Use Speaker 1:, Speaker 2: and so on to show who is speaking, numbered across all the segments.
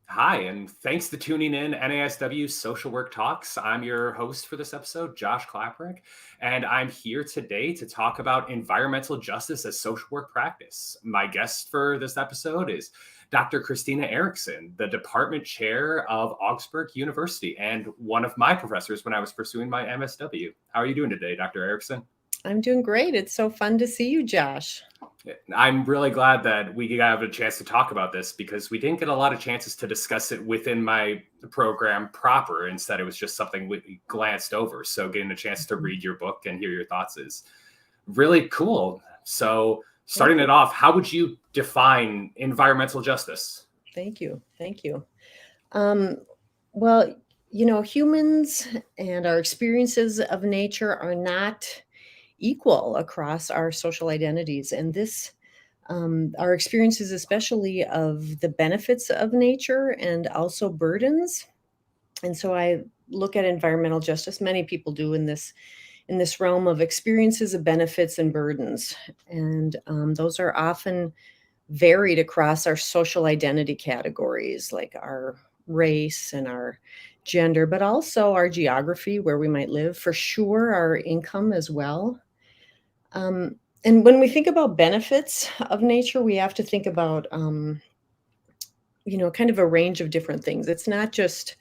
Speaker 1: Hi, and thanks to tuning in NASW Social Work Talks. I'm your host for this episode, Josh Klaprick, and I'm here today to talk about environmental justice as social work practice. My guest for this episode is Dr. Christina Erickson, the department chair of Augsburg University and one of my professors when I was pursuing my MSW. How are you doing today, Dr. Erickson?
Speaker 2: I'm doing great. It's so fun to see you, Josh.
Speaker 1: I'm really glad that we have a chance to talk about this because we didn't get a lot of chances to discuss it within my program proper. Instead, it was just something we glanced over. So getting a chance to read your book and hear your thoughts is really cool. So starting it off, how would you define environmental justice?
Speaker 2: Thank you. Thank you. Um, well, humans and our experiences of nature are not equal across our social identities. And our experiences, especially of the benefits of nature and also burdens. And so I look at environmental justice, many people do in this realm of experiences of benefits and burdens. And those are often varied across our social identity categories, like our race and our gender, but also our geography, where we might live, for sure, our income as well. And when we think about benefits of nature, we have to think about, kind of a range of different things. It's not just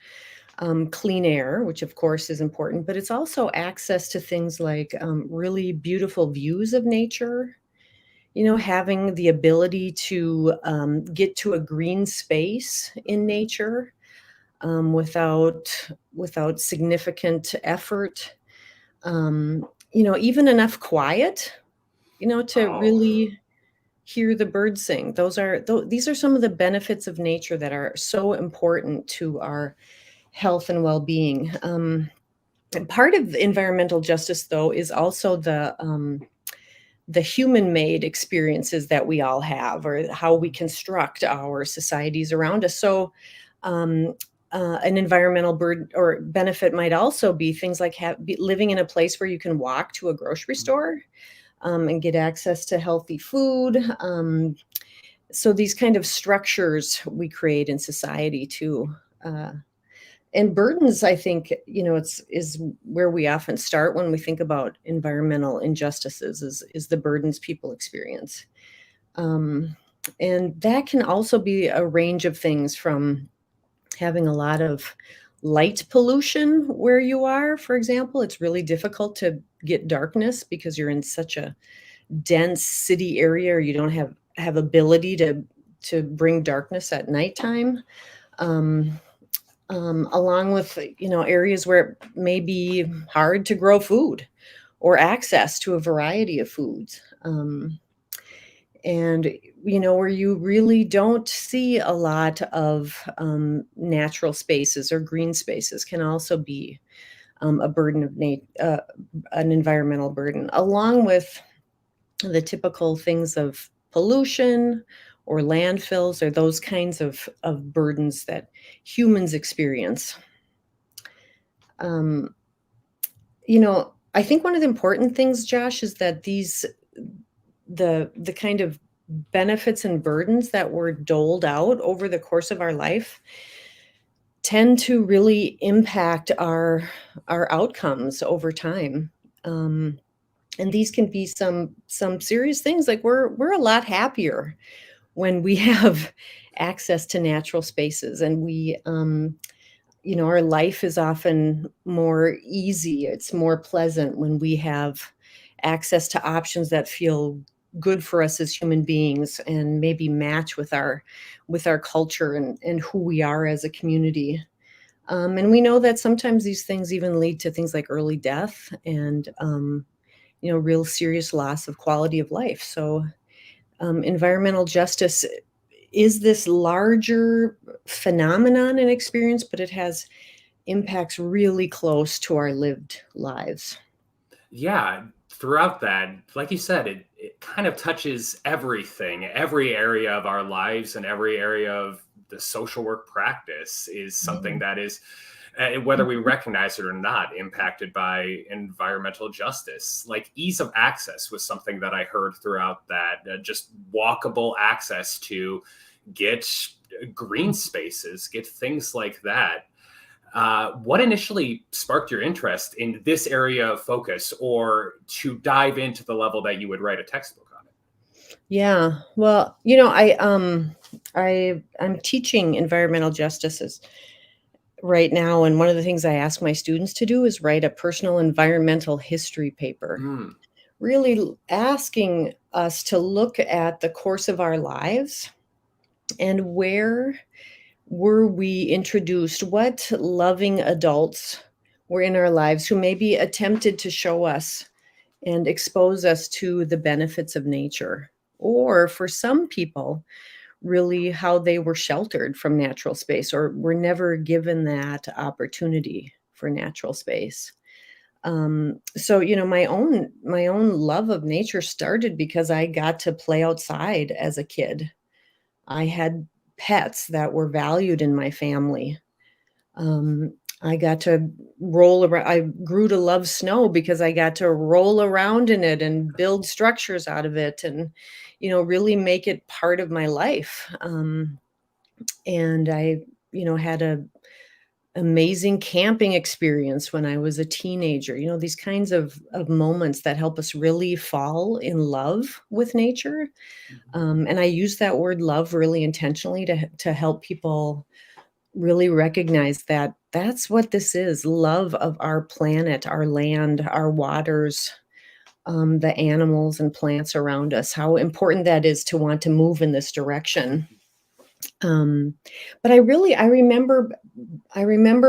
Speaker 2: clean air, which of course is important, but it's also access to things like really beautiful views of nature, having the ability to get to a green space in nature without significant effort. Even enough quiet, to
Speaker 1: Oh,
Speaker 2: really hear the birds sing. These are some of the benefits of nature that are so important to our health and well-being. And part of environmental justice, though, is also the human-made experiences that we all have, or how we construct our societies around us. So, an environmental burden or benefit might also be things like living in a place where you can walk to a grocery store and get access to healthy food. So these kind of structures we create in society too. And burdens, I think, is where we often start when we think about environmental injustices, is the burdens people experience. And that can also be a range of things, from having a lot of light pollution where you are. For example, it's really difficult to get darkness because you're in such a dense city area, or you don't have ability to bring darkness at nighttime. Um, Along with areas where it may be hard to grow food or access to a variety of foods, and where you really don't see a lot of natural spaces or green spaces, can also be a burden of an environmental burden, along with the typical things of pollution or landfills, or those kinds of burdens that humans experience. Um, I think one of the important things, Josh, is that the kind of benefits and burdens that were doled out over the course of our life tend to really impact our outcomes over time. And these can be some serious things, like we're a lot happier when we have access to natural spaces, and our life is often more easy. It's more pleasant when we have access to options that feel good for us as human beings, and maybe match with our culture and who we are as a community. And we know that sometimes these things even lead to things like early death and real serious loss of quality of life. So environmental justice is this larger phenomenon and experience, but it has impacts really close to our lived lives.
Speaker 1: yeah. Throughout that, like you said, it kind of touches everything, every area of our lives, and every area of the social work practice is something
Speaker 2: Yeah.
Speaker 1: that is, whether we recognize it or not, impacted by environmental justice. Like ease of access was something that I heard throughout that, just walkable access to get green spaces, get things like that. What initially sparked your interest in this area of focus, or to dive into the level that you would write a textbook on it?
Speaker 2: Yeah. Well, I'm teaching environmental justices right now, and one of the things I ask my students to do is write a personal environmental history paper,
Speaker 1: Mm,
Speaker 2: really asking us to look at the course of our lives and where were we introduced, what loving adults were in our lives who maybe attempted to show us and expose us to the benefits of nature. Or for some people, really how they were sheltered from natural space or were never given that opportunity for natural space. So my own love of nature started because I got to play outside as a kid. I had pets that were valued in my family. Um, I got to roll around. I grew to love snow because I got to roll around in it and build structures out of it and, really make it part of my life. And I, had a amazing camping experience when I was a teenager. These kinds of moments that help us really fall in love with nature.
Speaker 1: mhm.
Speaker 2: And I use that word love really intentionally to help people really recognize that that's what this is, love of our planet, our land, our waters, the animals and plants around us, how important that is to want to move in this direction. Um, but I remember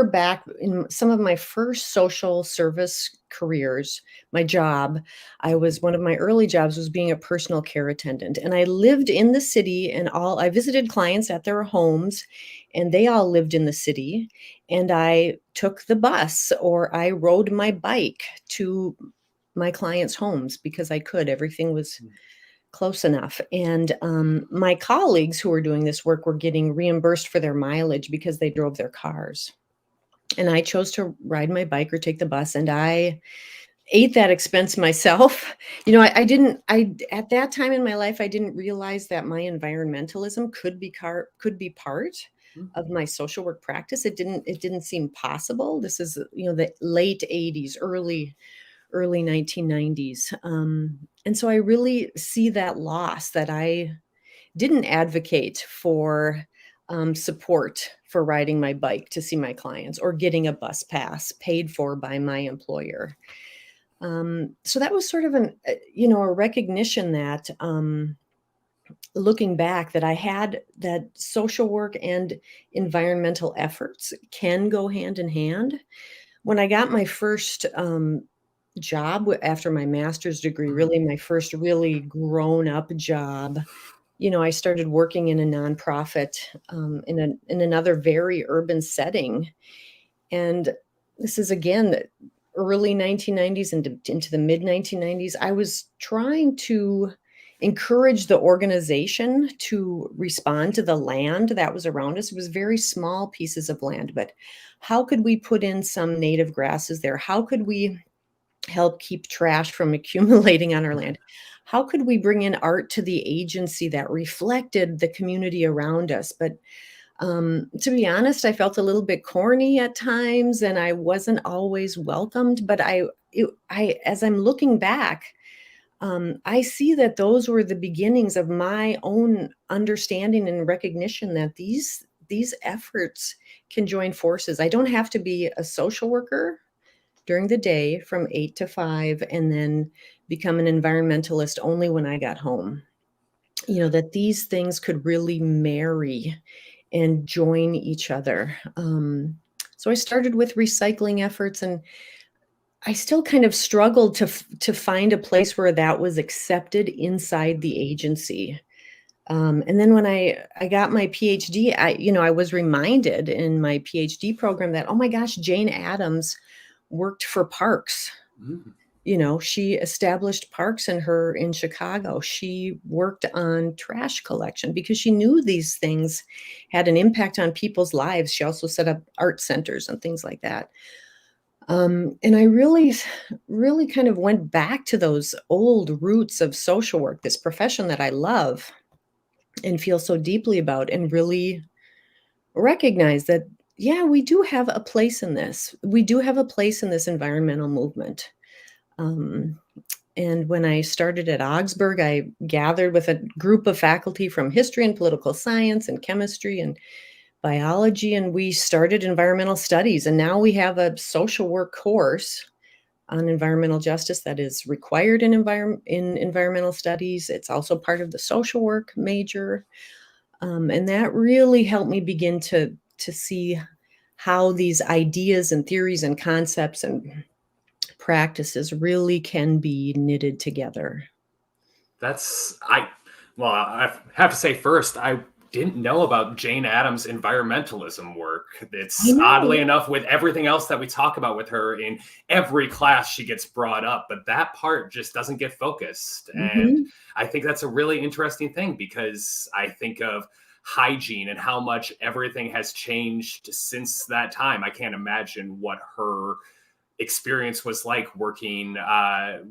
Speaker 2: back in some of my first social service careers, my job, one of my early jobs was being a personal care attendant. And I lived in the city and I visited clients at their homes and they all lived in the city. And I took the bus or I rode my bike to my clients' homes because I could. Everything was close enough. And my colleagues who were doing this work were getting reimbursed for their mileage because they drove their cars. And I chose to ride my bike or take the bus, and I ate that expense myself. At that time in my life, I didn't realize that my environmentalism could be part of my social work practice. It didn't seem possible. This is, the late 80s, early 1990s. And so I really see that loss that I didn't advocate for support for riding my bike to see my clients or getting a bus pass paid for by my employer. So that was sort of a recognition that looking back that I had that social work and environmental efforts can go hand in hand. When I got my first job after my master's degree,
Speaker 1: Mhm.
Speaker 2: really my first really grown up job, I started working in a nonprofit in another very urban setting. And this is again the early 1990s into the mid 1990s. I was trying to encourage the organization to respond to the land that was around us. It was very small pieces of land, but how could we put in some native grasses there? How could we help keep trash from accumulating on our land? How could we bring in art to the agency that reflected the community around us? But to be honest, I felt a little bit corny at times, and I wasn't always welcomed. But as I'm looking back, I see that those were the beginnings of my own understanding and recognition that these efforts can join forces. I don't have to be a social worker during the day from 8 to 5 and then become an environmentalist only when I got home. That these things could really marry and join each other. So I started with recycling efforts, and I still kind of struggled to find a place where that was accepted inside the agency. And then when I got my PhD, I was reminded in my PhD program that, oh my gosh, Jane Addams worked for parks.
Speaker 1: Mhm.
Speaker 2: She established parks in Chicago. She worked on trash collection because she knew these things had an impact on people's lives. She also set up art centers and things like that. And I really kind of went back to those old roots of social work, this profession that I love and feel so deeply about, and really recognize that, yeah, we do have a place in this. We do have a place in this environmental movement. Um, and when I started at Augsburg, I gathered with a group of faculty from history and political science and chemistry and biology, and we started environmental studies. And now we have a social work course on environmental justice that is required in environmental studies. It's also part of the social work major. And that really helped me begin to see how these ideas and theories and concepts and practices really can be knitted together.
Speaker 1: Well, I have to say first, I didn't know about Jane Addams' environmentalism work.
Speaker 2: I
Speaker 1: It's
Speaker 2: know,
Speaker 1: oddly
Speaker 2: yeah.
Speaker 1: enough with everything else that we talk about with her in every class she gets brought up, but that part just doesn't get focused. And
Speaker 2: Mhm,
Speaker 1: I think that's a really interesting thing because I think of hygiene and how much everything has changed since that time. I can't imagine what her experience was like working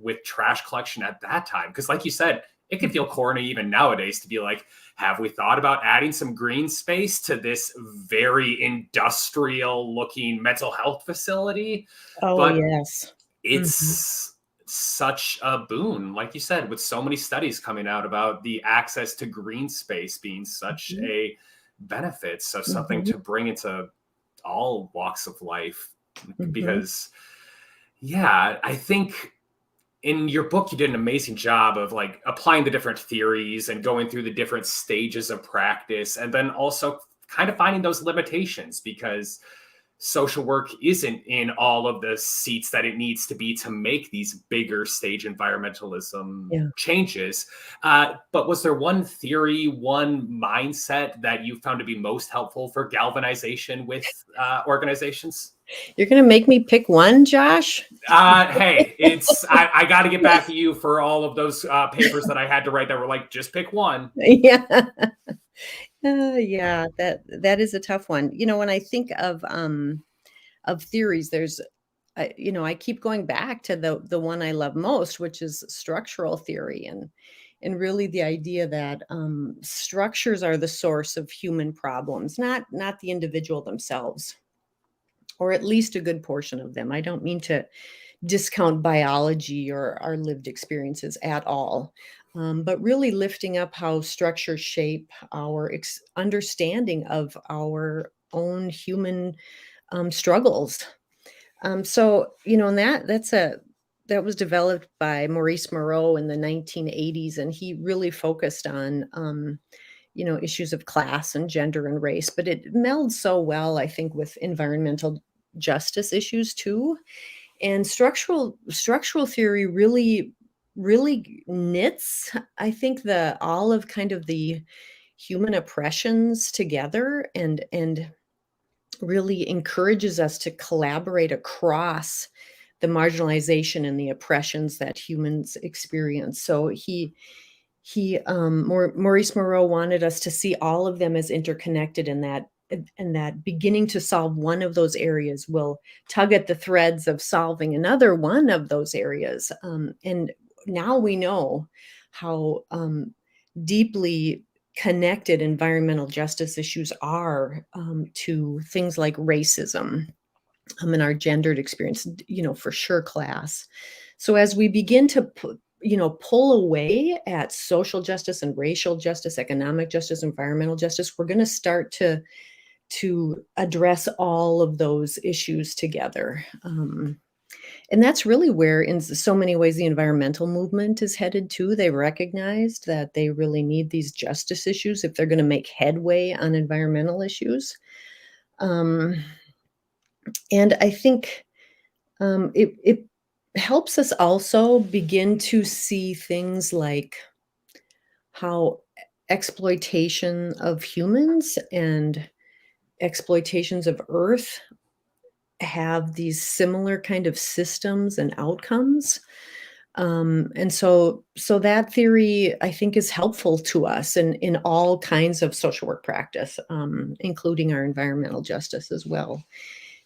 Speaker 1: with trash collection at that time. Because, like you said, it can feel
Speaker 2: mhm.
Speaker 1: corny even nowadays to be like, have we thought about adding some green space to this very industrial looking mental health facility?
Speaker 2: Oh,
Speaker 1: But
Speaker 2: yes. Mhm,
Speaker 1: it's such a boon, like you said, with so many studies coming out about the access to green space being such
Speaker 2: mhm,
Speaker 1: a benefit. So, something
Speaker 2: mhm,
Speaker 1: to bring into all walks of life
Speaker 2: mhm,
Speaker 1: because yeah, I think in your book you did an amazing job of like applying the different theories and going through the different stages of practice and then also kind of finding those limitations because social work isn't in all of the seats that it needs to be to make these bigger stage environmentalism
Speaker 2: yeah.
Speaker 1: changes. But was there one theory, one mindset that you found to be most helpful for galvanization with organizations?
Speaker 2: You're gonna make me pick one, Josh?
Speaker 1: Hey, I got to get back at you for all of those papers that I had to write that were like just pick one.
Speaker 2: Yeah. Yeah, that is a tough one. When I think of theories, I keep going back to the one I love most, which is structural theory, and really the idea that structures are the source of human problems, not the individual themselves, or at least a good portion of them. I don't mean to discount biology or our lived experiences at all, but really lifting up how structures shape our understanding of our own human struggles. And that was developed by Maurice Moreau in the 1980s, and he really focused on issues of class and gender and race, but it melds so well, I think, with environmental justice issues too. And structural theory really knits, I think, the all of kind of the human oppressions together, and really encourages us to collaborate across the marginalization and the oppressions that humans experience. So Maurice Moreau wanted us to see all of them as interconnected, and that beginning to solve one of those areas will tug at the threads of solving another one of those areas. And now we know how deeply connected environmental justice issues are to things like racism, in our gendered experience, for sure class. So as we begin to pull away at social justice and racial justice, economic justice, environmental justice, we're going to start to address all of those issues together. And that's really where, in so many ways, the environmental movement is headed to. They recognized that they really need these justice issues if they're going to make headway on environmental issues. Um, and I think it helps us also begin to see things like how exploitation of humans and exploitations of Earth have these similar kind of systems and outcomes. And so that theory, I think, is helpful to us in all kinds of social work practice, including our environmental justice as well.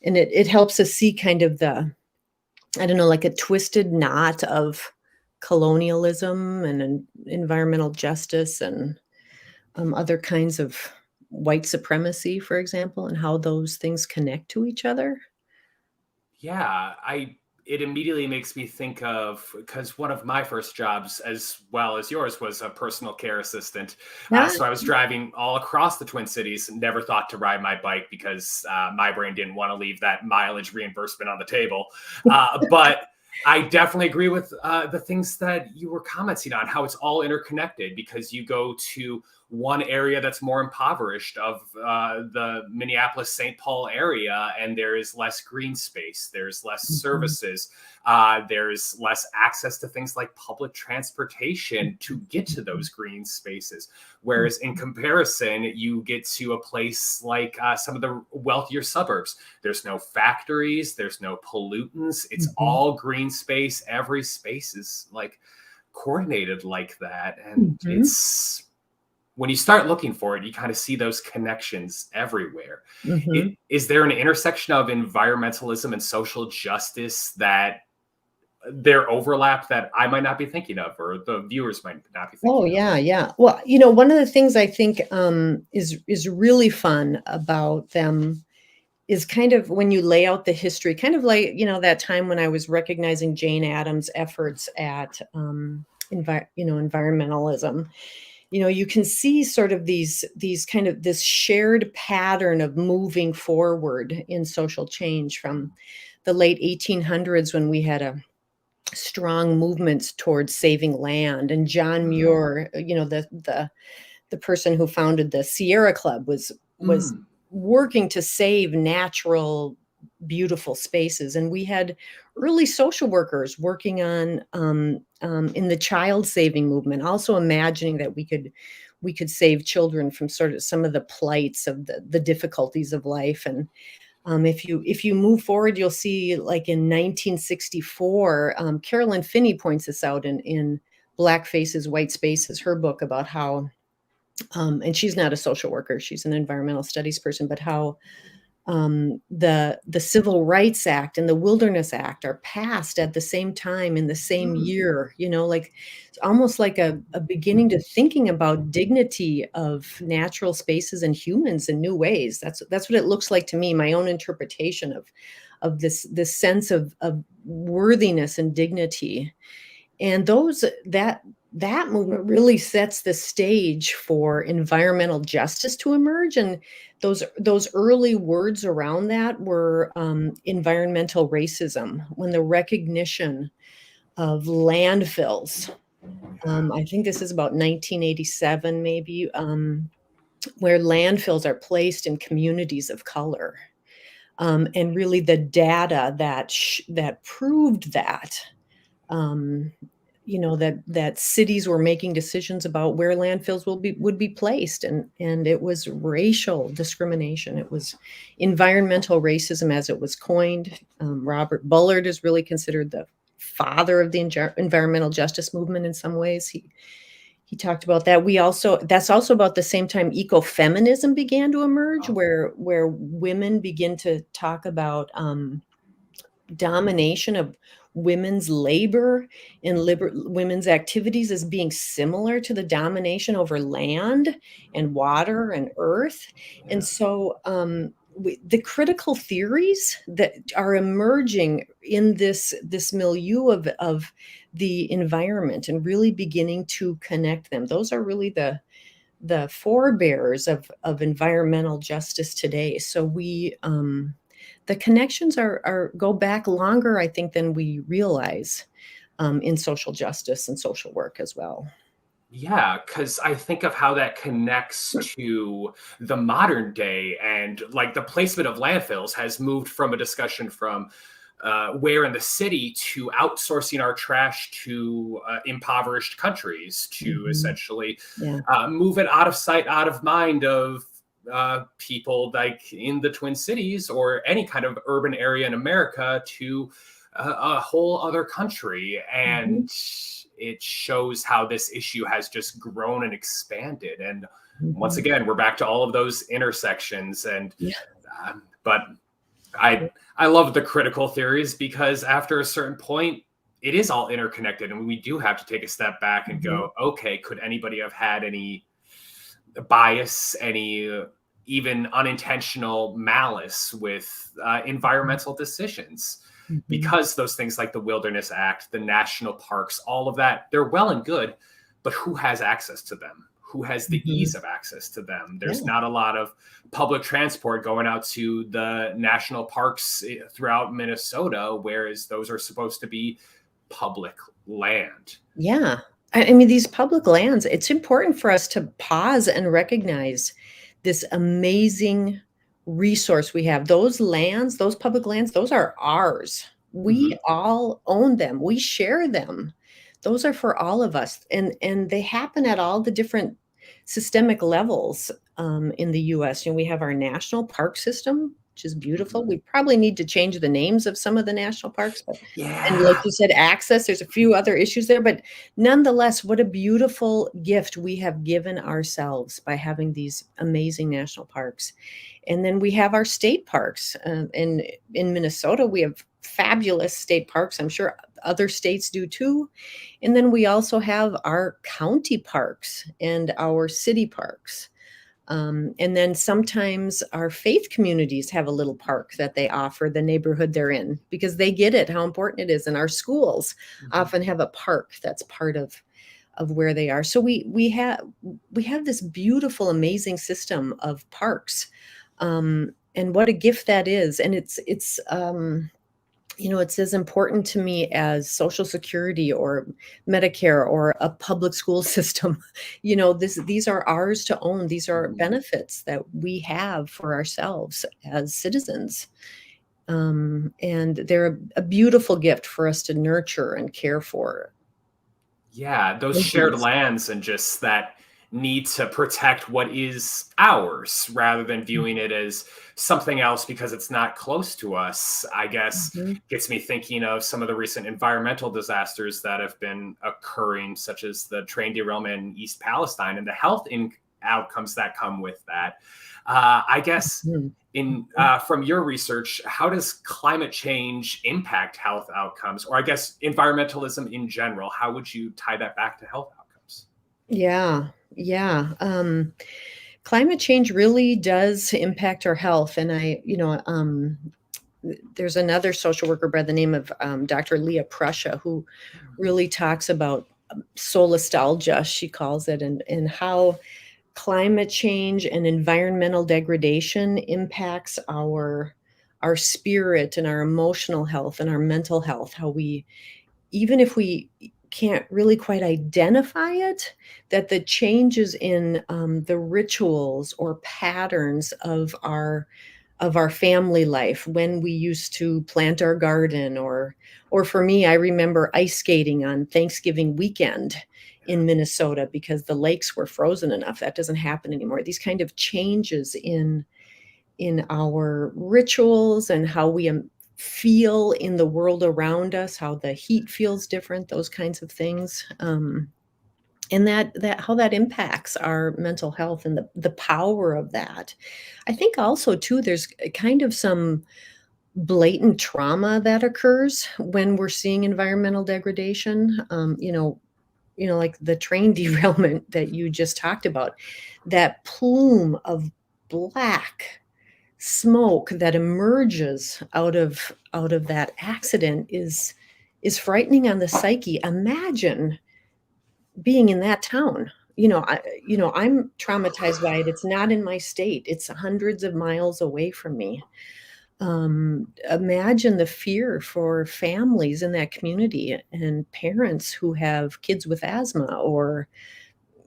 Speaker 2: And it helps us see kind of I don't know, like a twisted knot of colonialism and environmental justice and other kinds of white supremacy, for example, and how those things connect to each other?
Speaker 1: Yeah, it immediately makes me think of, because one of my first jobs, as well as yours, was a personal care assistant.
Speaker 2: Yeah.
Speaker 1: So I was driving all across the Twin Cities, and never thought to ride my bike because my brain didn't want to leave that mileage reimbursement on the table. But I definitely agree with the things that you were commenting on, how it's all interconnected, because you go to one area that's more impoverished of the Minneapolis St. Paul area, and there is less green space, there's less
Speaker 2: Mhm.
Speaker 1: services, there's less access to things like public transportation to get to those green spaces. Whereas in comparison, you get to a place like some of the wealthier suburbs. There's no factories, there's no pollutants. It's
Speaker 2: Mhm.
Speaker 1: all green space. Every space is like coordinated like that. And
Speaker 2: Mhm.
Speaker 1: it's, when you start looking for it, you kind of see those connections everywhere.
Speaker 2: Mhm.
Speaker 1: Is there an intersection of environmentalism and social justice that their overlap that I might not be thinking of, or the viewers might not be
Speaker 2: Oh,
Speaker 1: thinking of?
Speaker 2: yeah, yeah. Well, one of the things I think, is really fun about them is kind of when you lay out the history, kind of like, that time when I was recognizing Jane Addams' efforts at, environmentalism. You can see sort of these kind of this shared pattern of moving forward in social change from the late 1800s when we had a strong movements towards saving land, and John
Speaker 1: Mm,
Speaker 2: Muir, the person who founded the Sierra Club, was
Speaker 1: mm,
Speaker 2: working to save natural, beautiful spaces, and we had early social workers working on, in the child saving movement, also imagining that we could save children from sort of some of the plights of the difficulties of life. And if you move forward, you'll see, like in 1964, Carolyn Finney points this out in Black Faces, White Spaces, her book about how, and she's not a social worker, she's an environmental studies person, but how the Civil Rights Act and the Wilderness Act are passed at the same time in the same
Speaker 1: mm.
Speaker 2: year, like it's almost like a beginning to thinking about dignity of natural spaces and humans in new ways. That's what it looks like to me, my own interpretation of this sense of worthiness and dignity. And that movement really sets the stage for environmental justice to emerge, and those early words around that were, environmental racism, when the recognition of landfills, I think this is about 1987 maybe, where landfills are placed in communities of color, and really the data that proved that, um, that cities were making decisions about where landfills would be placed, and it was racial discrimination. It was environmental racism, as it was coined. Robert Bullard is really considered the father of the environmental justice movement in some ways. He talked about that. That's also about the same time ecofeminism began to emerge,
Speaker 1: Oh,
Speaker 2: where women begin to talk about, domination of women's labor and women's activities as being similar to the domination over land and water and earth. And
Speaker 1: yeah.
Speaker 2: so, the critical theories that are emerging in this milieu of the environment and really beginning to connect them, those are really the forebears of environmental justice today. So the connections are go back longer, I think, than we realize, in social justice and social work as well.
Speaker 1: Yeah, because I think of how that connects to the modern day, and like the placement of landfills has moved from a discussion from where in the city to outsourcing our trash to impoverished countries to
Speaker 2: Mhm.
Speaker 1: essentially
Speaker 2: Yeah.
Speaker 1: move it out of sight, out of mind of people like in the Twin Cities or any kind of urban area in America to a whole other country.
Speaker 2: Mhm.
Speaker 1: And it shows how this issue has just grown and expanded. And once
Speaker 2: Mhm.
Speaker 1: again, we're back to all of those intersections. And
Speaker 2: Yeah.
Speaker 1: but I love the critical theories, because after a certain point, it is all interconnected, and we do have to take a step back and
Speaker 2: Mhm.
Speaker 1: go, okay, could anybody have had any bias, any even unintentional malice with environmental decisions. Because those things like the Wilderness Act, the national parks, all of that, they're well and good, but who has access to them? Who has the ease of access to them? There's not a lot of public transport going out to the national parks throughout Minnesota, whereas those are supposed to be public land.
Speaker 2: Yeah. I mean, these public lands, it's important for us to pause and recognize this amazing resource we have. Those lands, those public lands, those are ours. We all own them. We share them. Those are for all of us. And they happen at all the different systemic levels in the US. We have our national park system, which is beautiful. We probably need to change the names of some of the national parks, but and like you said, access, there's a few other issues there, but nonetheless, what a beautiful gift we have given ourselves by having these amazing national parks. And then we have our state parks. In Minnesota, we have fabulous state parks. I'm sure other states do too. And then we also have our county parks and our city parks. And then sometimes our faith communities have a little park that they offer the neighborhood they're in, because they get it, how important it is. And our schools often have a park that's part of where they are. So we have this beautiful, amazing system of parks. And what a gift that is. And it's as important to me as Social Security or Medicare or a public school system. These are ours to own. These are benefits that we have for ourselves as citizens. And they're a beautiful gift for us to nurture and care for.
Speaker 1: Yeah, those shared lands and just that need to protect what is ours rather than viewing it as something else because it's not close to us, I guess, gets me thinking of some of the recent environmental disasters that have been occurring, such as the train derailment in East Palestine and the health outcomes that come with that. I guess from your research, how does climate change impact health outcomes? Or I guess environmentalism in general, how would you tie that back to health outcomes?
Speaker 2: Yeah. Climate change really does impact our health. And there's another social worker by the name of Dr. Leah Prussia, who really talks about solastalgia, she calls it, and how climate change and environmental degradation impacts our spirit and our emotional health and our mental health, how we, even if we can't really quite identify it, that the changes in the rituals or patterns of our family life, when we used to plant our garden, or for me, I remember ice skating on Thanksgiving weekend in Minnesota because the lakes were frozen enough. That doesn't happen anymore. These kind of changes in our rituals and how we feel in the world around us, how the heat feels different, those kinds of things. And that how that impacts our mental health and the power of that. I think also too, there's kind of some blatant trauma that occurs when we're seeing environmental degradation. Like the train derailment that you just talked about, that plume of black smoke that emerges out of that accident is frightening on the psyche. Imagine being in that town. I'm traumatized by it. It's not in my state. It's hundreds of miles away from me. Imagine the fear for families in that community and parents who have kids with asthma or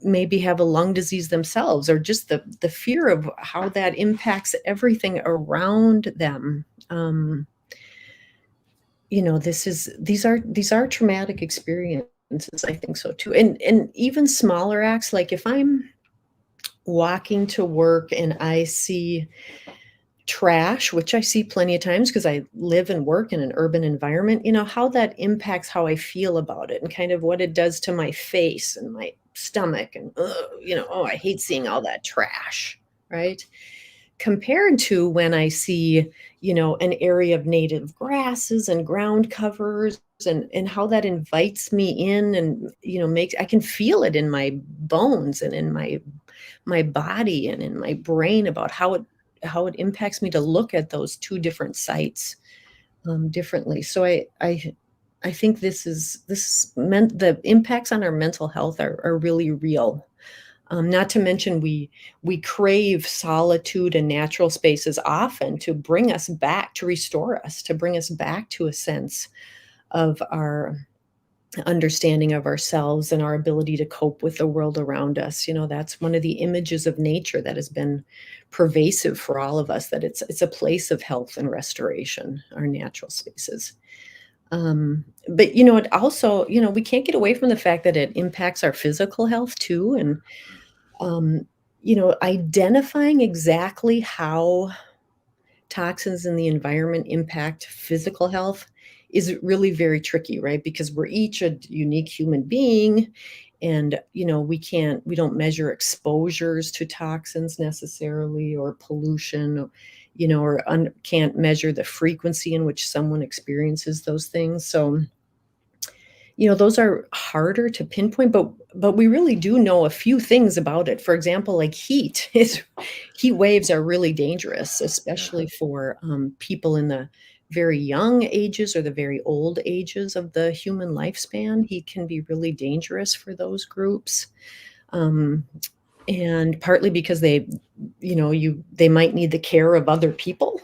Speaker 2: maybe have a lung disease themselves, or just the fear of how that impacts everything around them. These are traumatic experiences. I think so too. And even smaller acts, like if I'm walking to work and I see trash, which I see plenty of times because I live and work in an urban environment, how that impacts how I feel about it and kind of what it does to my face and my stomach and, I hate seeing all that trash, right? Compared to when I see, an area of native grasses and ground covers and how that invites me in, and makes, I can feel it in my bones and in my body and in my brain about how it impacts me to look at those two different sites differently. So I think this meant the impacts on our mental health are really real. Not to mention we crave solitude and natural spaces often to bring us back, to restore us, to bring us back to a sense of our understanding of ourselves and our ability to cope with the world around us. That's one of the images of nature that has been pervasive for all of us, that it's a place of health and restoration, our natural spaces. But it also, we can't get away from the fact that it impacts our physical health too. And identifying exactly how toxins in the environment impact physical health is really very tricky, right? Because we're each a unique human being, and we don't measure exposures to toxins necessarily, or pollution, or can't measure the frequency in which someone experiences those things. So those are harder to pinpoint, but we really do know a few things about it. For example, like heat waves are really dangerous,
Speaker 1: Yeah.
Speaker 2: especially for people in the very young ages or the very old ages of the human lifespan. Heat can be really dangerous for those groups. Um, and partly because they might need the care of other people.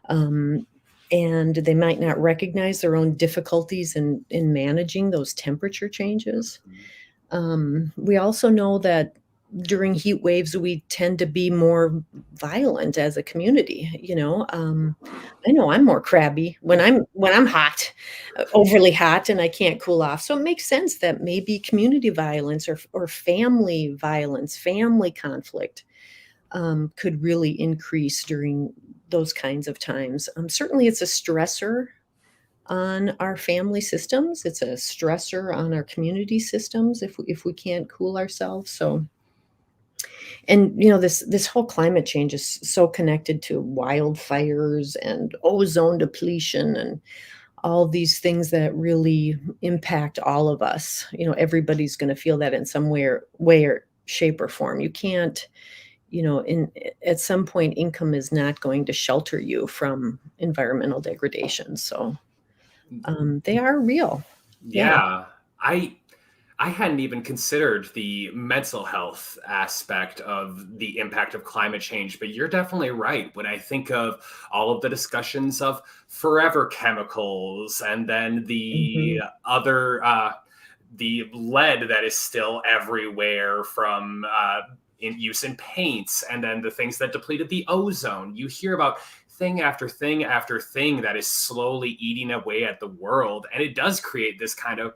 Speaker 2: Um, and they might not recognize their own difficulties in managing those temperature changes. We also know that during heat waves, we tend to be more violent as a community. I know I'm more crabby when I'm hot, overly hot, and I can't cool off. So it makes sense that maybe community violence or family violence, family conflict, could really increase during those kinds of times. Certainly, it's a stressor on our family systems. It's a stressor on our community systems if we can't cool ourselves. So, and this whole climate change is so connected to wildfires and ozone depletion and all these things that really impact all of us. Everybody's going to feel that in some way or shape or form. You can't, in at some point, income is not going to shelter you from environmental degradation. So they are real. Yeah.
Speaker 1: Yeah. I I hadn't even considered the mental health aspect of the impact of climate change, but you're definitely right. When I think of all of the discussions of forever chemicals and then the
Speaker 2: Mhm.
Speaker 1: other, the lead that is still everywhere from in use in paints, and then the things that depleted the ozone. You hear about thing after thing after thing that is slowly eating away at the world. And it does create this kind of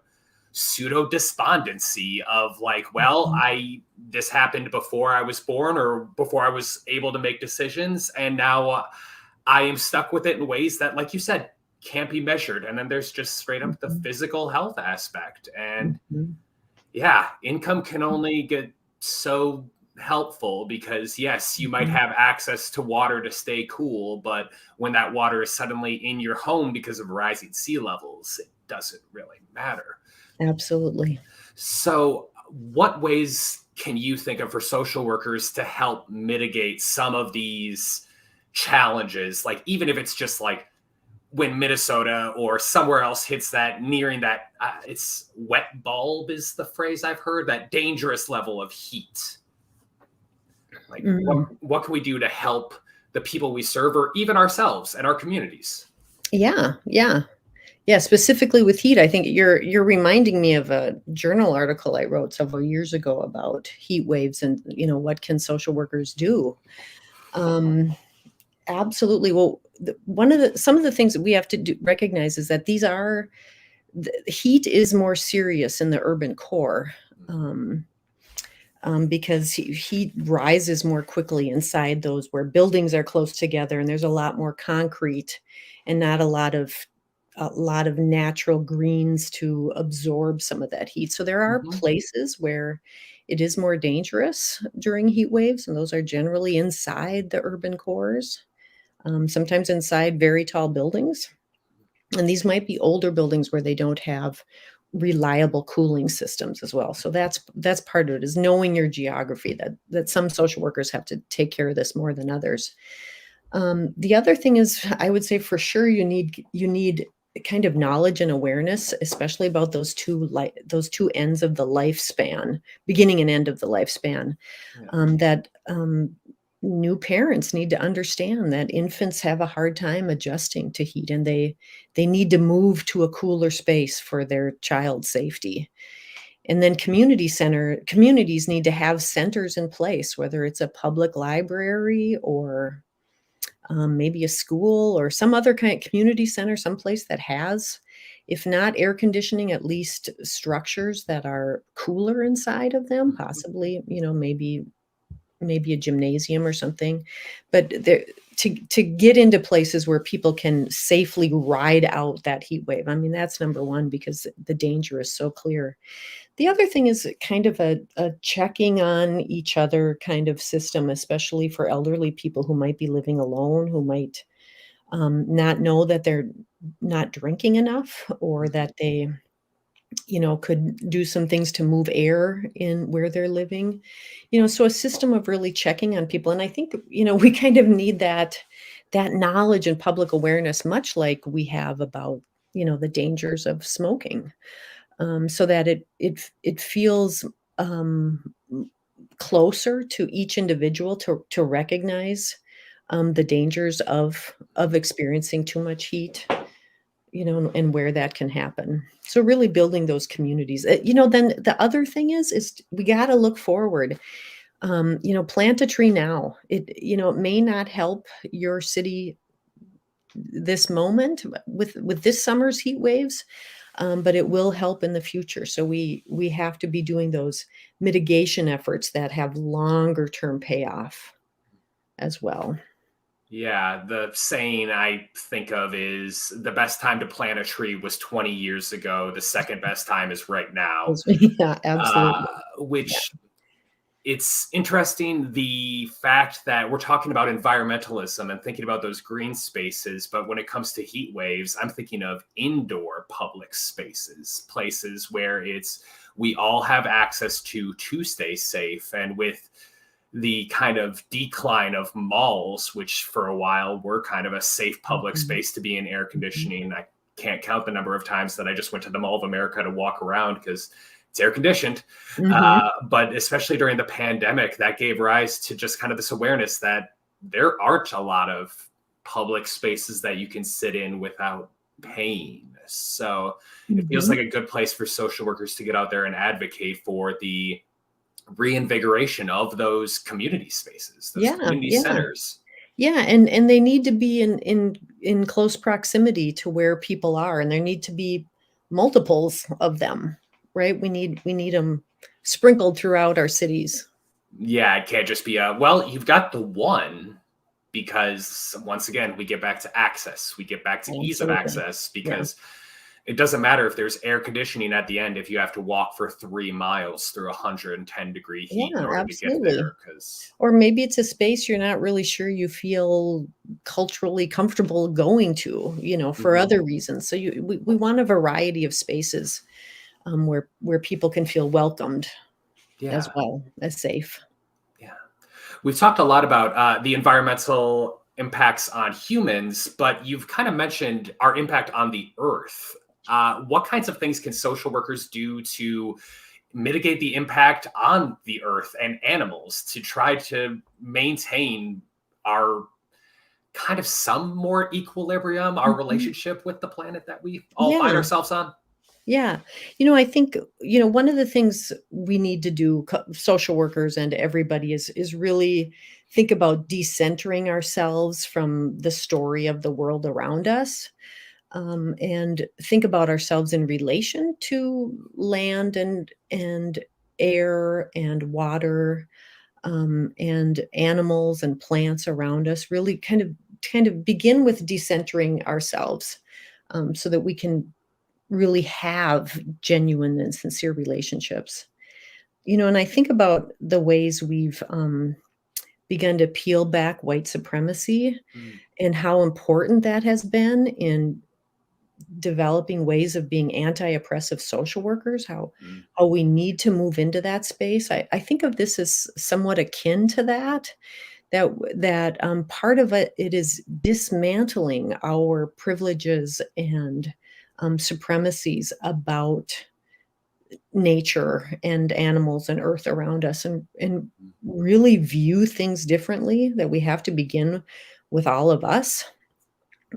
Speaker 1: pseudo despondency of like, well,
Speaker 2: Mhm.
Speaker 1: this happened before I was born or before I was able to make decisions, and now I am stuck with it in ways that, like you said, can't be measured. And then there's just straight up the
Speaker 2: Mhm.
Speaker 1: physical health aspect. And
Speaker 2: Mhm.
Speaker 1: yeah, income can only get so helpful because yes, you might
Speaker 2: Mhm.
Speaker 1: have access to water to stay cool, but when that water is suddenly in your home because of rising sea levels, it doesn't really matter.
Speaker 2: Absolutely.
Speaker 1: So, what ways can you think of for social workers to help mitigate some of these challenges? Like, even if it's just like when Minnesota or somewhere else hits that nearing that, it's wet bulb is the phrase I've heard, that dangerous level of heat. Like,
Speaker 2: Mm.
Speaker 1: what can we do to help the people we serve or even ourselves and our communities?
Speaker 2: Yeah, yeah. Yeah, specifically with heat, I think you're reminding me of a journal article I wrote several years ago about heat waves and, what can social workers do? Um, Absolutely. Well, some of the things that we have to recognize is that the heat is more serious in the urban core. Um, because heat rises more quickly inside those where buildings are close together and there's a lot more concrete and not a lot of natural greens to absorb some of that heat. So there are
Speaker 1: Mhm.
Speaker 2: places where it is more dangerous during heat waves, and those are generally inside the urban cores, sometimes inside very tall buildings. And these might be older buildings where they don't have reliable cooling systems as well. So that's part of it, is knowing your geography, that some social workers have to take care of this more than others. The other thing is, I would say for sure you need kind of knowledge and awareness, especially about those two ends of the lifespan, beginning and end of the lifespan.
Speaker 1: Yeah.
Speaker 2: That new parents need to understand that infants have a hard time adjusting to heat, and they need to move to a cooler space for their child's safety. And then communities need to have centers in place, whether it's a public library or maybe a school or some other kind of community center, someplace that has, if not air conditioning, at least structures that are cooler inside of them,
Speaker 1: Mhm.
Speaker 2: possibly, maybe a gymnasium or something. But there, to get into places where people can safely ride out that heat wave. I mean, that's number one, because the danger is so clear. The other thing is kind of a checking on each other kind of system, especially for elderly people who might be living alone, who might not know that they're not drinking enough, or
Speaker 1: Mhm.
Speaker 2: that they, could do some things to move air in where they're living. So a system of really checking on people. And I think, we kind of need that knowledge and public awareness, much like we have about, the dangers of smoking, so that it feels closer to each individual to recognize the dangers of experiencing too much heat, and where that can happen. So really building those communities. Then the other thing is we got to look forward. Plant a tree now. It may not help your city this moment with this summer's heat waves, but it will help in the future. So we have to be doing those mitigation efforts that have longer term payoff as well.
Speaker 1: Yeah, the saying I think of is the best time to plant a tree was 20 years ago. The second best time is right now.
Speaker 2: Yeah, absolutely. Yeah.
Speaker 1: Which it's interesting the fact that we're talking about environmentalism and thinking about those green spaces, but when it comes to heat waves, I'm thinking of indoor public spaces, places where we all have access to stay safe. And with the kind of decline of malls, which for a while were kind of a safe public
Speaker 2: Mhm,
Speaker 1: space to be in air
Speaker 2: mhm,
Speaker 1: conditioning. I can't count the number of times that I just went to the Mall of America to walk around because it's air conditioned.
Speaker 2: mhm.
Speaker 1: But especially during the pandemic, that gave rise to just kind of this awareness that there aren't a lot of public spaces that you can sit in without pain. So it feels
Speaker 2: Mhm.
Speaker 1: like a good place for social workers to get out there and advocate for the reinvigoration of those community spaces, those
Speaker 2: Yeah,
Speaker 1: community
Speaker 2: yeah.
Speaker 1: centers.
Speaker 2: Yeah, and they need to be in close proximity to where people are, and there need to be multiples of them, right? We need them sprinkled throughout our cities.
Speaker 1: Yeah, it can't just be well, you've got the one because once again, we get back to access. We get back to ease of
Speaker 2: Absolutely.
Speaker 1: access
Speaker 2: Yeah.
Speaker 1: because it doesn't matter if there's air conditioning at the end if you have to walk for 3 miles through 110-degree heat in
Speaker 2: Yeah,
Speaker 1: order to get
Speaker 2: absolutely.
Speaker 1: there. Because
Speaker 2: Or maybe it's a space you're not really sure you feel culturally comfortable going to, for other reasons. So we want a variety of spaces, where people can feel welcomed as
Speaker 1: yeah,
Speaker 2: well as safe.
Speaker 1: yeah. We've talked a lot about the environmental impacts on humans, but you've kind of mentioned our impact on the earth. What kinds of things can social workers do to mitigate the impact on the earth and animals to try to maintain our kind of some more equilibrium, our
Speaker 2: Mhm.
Speaker 1: relationship with the planet that we all find
Speaker 2: Yeah,
Speaker 1: ourselves on?
Speaker 2: yeah. I think, one of the things we need to do, social workers and everybody, is really think about decentering ourselves from the story of the world around us, and think about ourselves in relation to land and air and water, and animals and plants around us. Really kind of begin with decentering ourselves, so that we can really have genuine and sincere relationships. And I think about the ways we've begun to peel back white supremacy
Speaker 1: Mm,
Speaker 2: and how important that has been in developing ways of being anti-oppressive social workers,
Speaker 1: Mm.
Speaker 2: how we need to move into that space. I think of this as somewhat akin to that part of it is dismantling our privileges and supremacies about nature and animals and earth around us, and really view things differently, that we have to begin with all of us,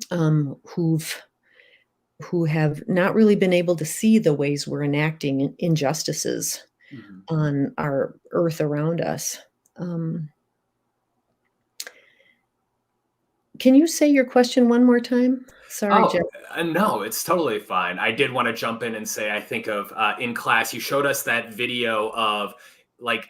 Speaker 2: who have not really been able to see the ways we're enacting injustices
Speaker 1: Mhm.
Speaker 2: on our earth around us. Um, can you say your question one more time? Sorry, Jeff.
Speaker 1: Oh, no, it's totally fine. I did want to jump in and say, I think of in class, you showed us that video of like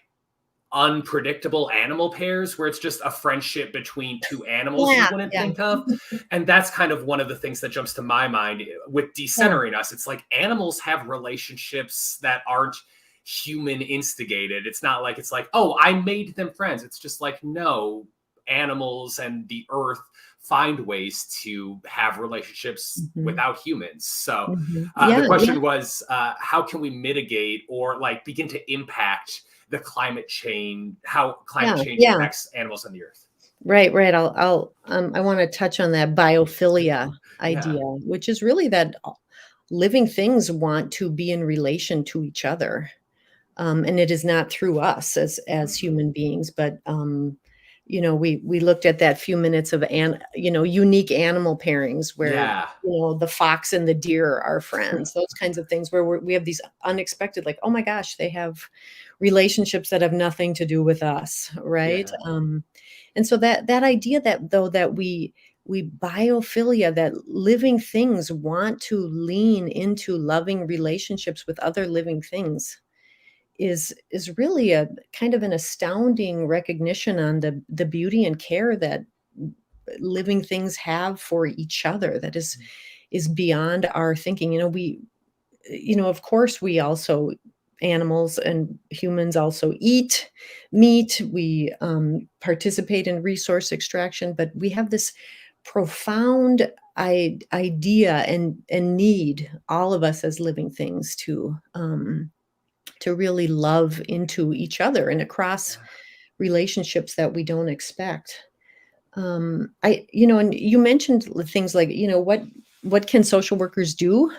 Speaker 1: unpredictable animal pairs where it's just a friendship between two animals you
Speaker 2: Yeah,
Speaker 1: wouldn't
Speaker 2: yeah,
Speaker 1: think of. And that's kind of one of the things that jumps to my mind with
Speaker 2: yeah.
Speaker 1: decentering us. It's like animals have relationships that aren't human instigated. It's not like it's like, oh, I made them friends. It's just like, no, animals and the earth find ways to have relationships
Speaker 2: Mhm,
Speaker 1: without humans. So
Speaker 2: mhm.
Speaker 1: the
Speaker 2: Yeah, yeah,
Speaker 1: question was, how can we mitigate or like begin to impact the climate change, how climate
Speaker 2: yeah,
Speaker 1: change
Speaker 2: yeah.
Speaker 1: impacts animals on the earth?
Speaker 2: Right, right. I wanna touch on that biophilia
Speaker 1: Yeah.
Speaker 2: idea, which is really that living things want to be in relation to each other. And it is not through us as
Speaker 1: Mhm.
Speaker 2: human beings, but, we looked at that few minutes of unique animal pairings where,
Speaker 1: Yeah.
Speaker 2: the fox and the deer are friends, those kinds of things where we have these unexpected, like, "Oh my gosh, they have relationships that have nothing to do with us," right?
Speaker 1: Yeah.
Speaker 2: And so that idea that though that we biophilia, that living things want to lean into loving relationships with other living things, is really a kind of an astounding recognition on the beauty and care that living things have for each other, that is beyond our thinking. Of course, we also, animals and humans, also eat meat. We participate in resource extraction, but we have this profound idea and need, all of us as living things, to really love into each other and across
Speaker 1: Yeah.
Speaker 2: relationships that we don't expect. And you mentioned things like, what can social workers do,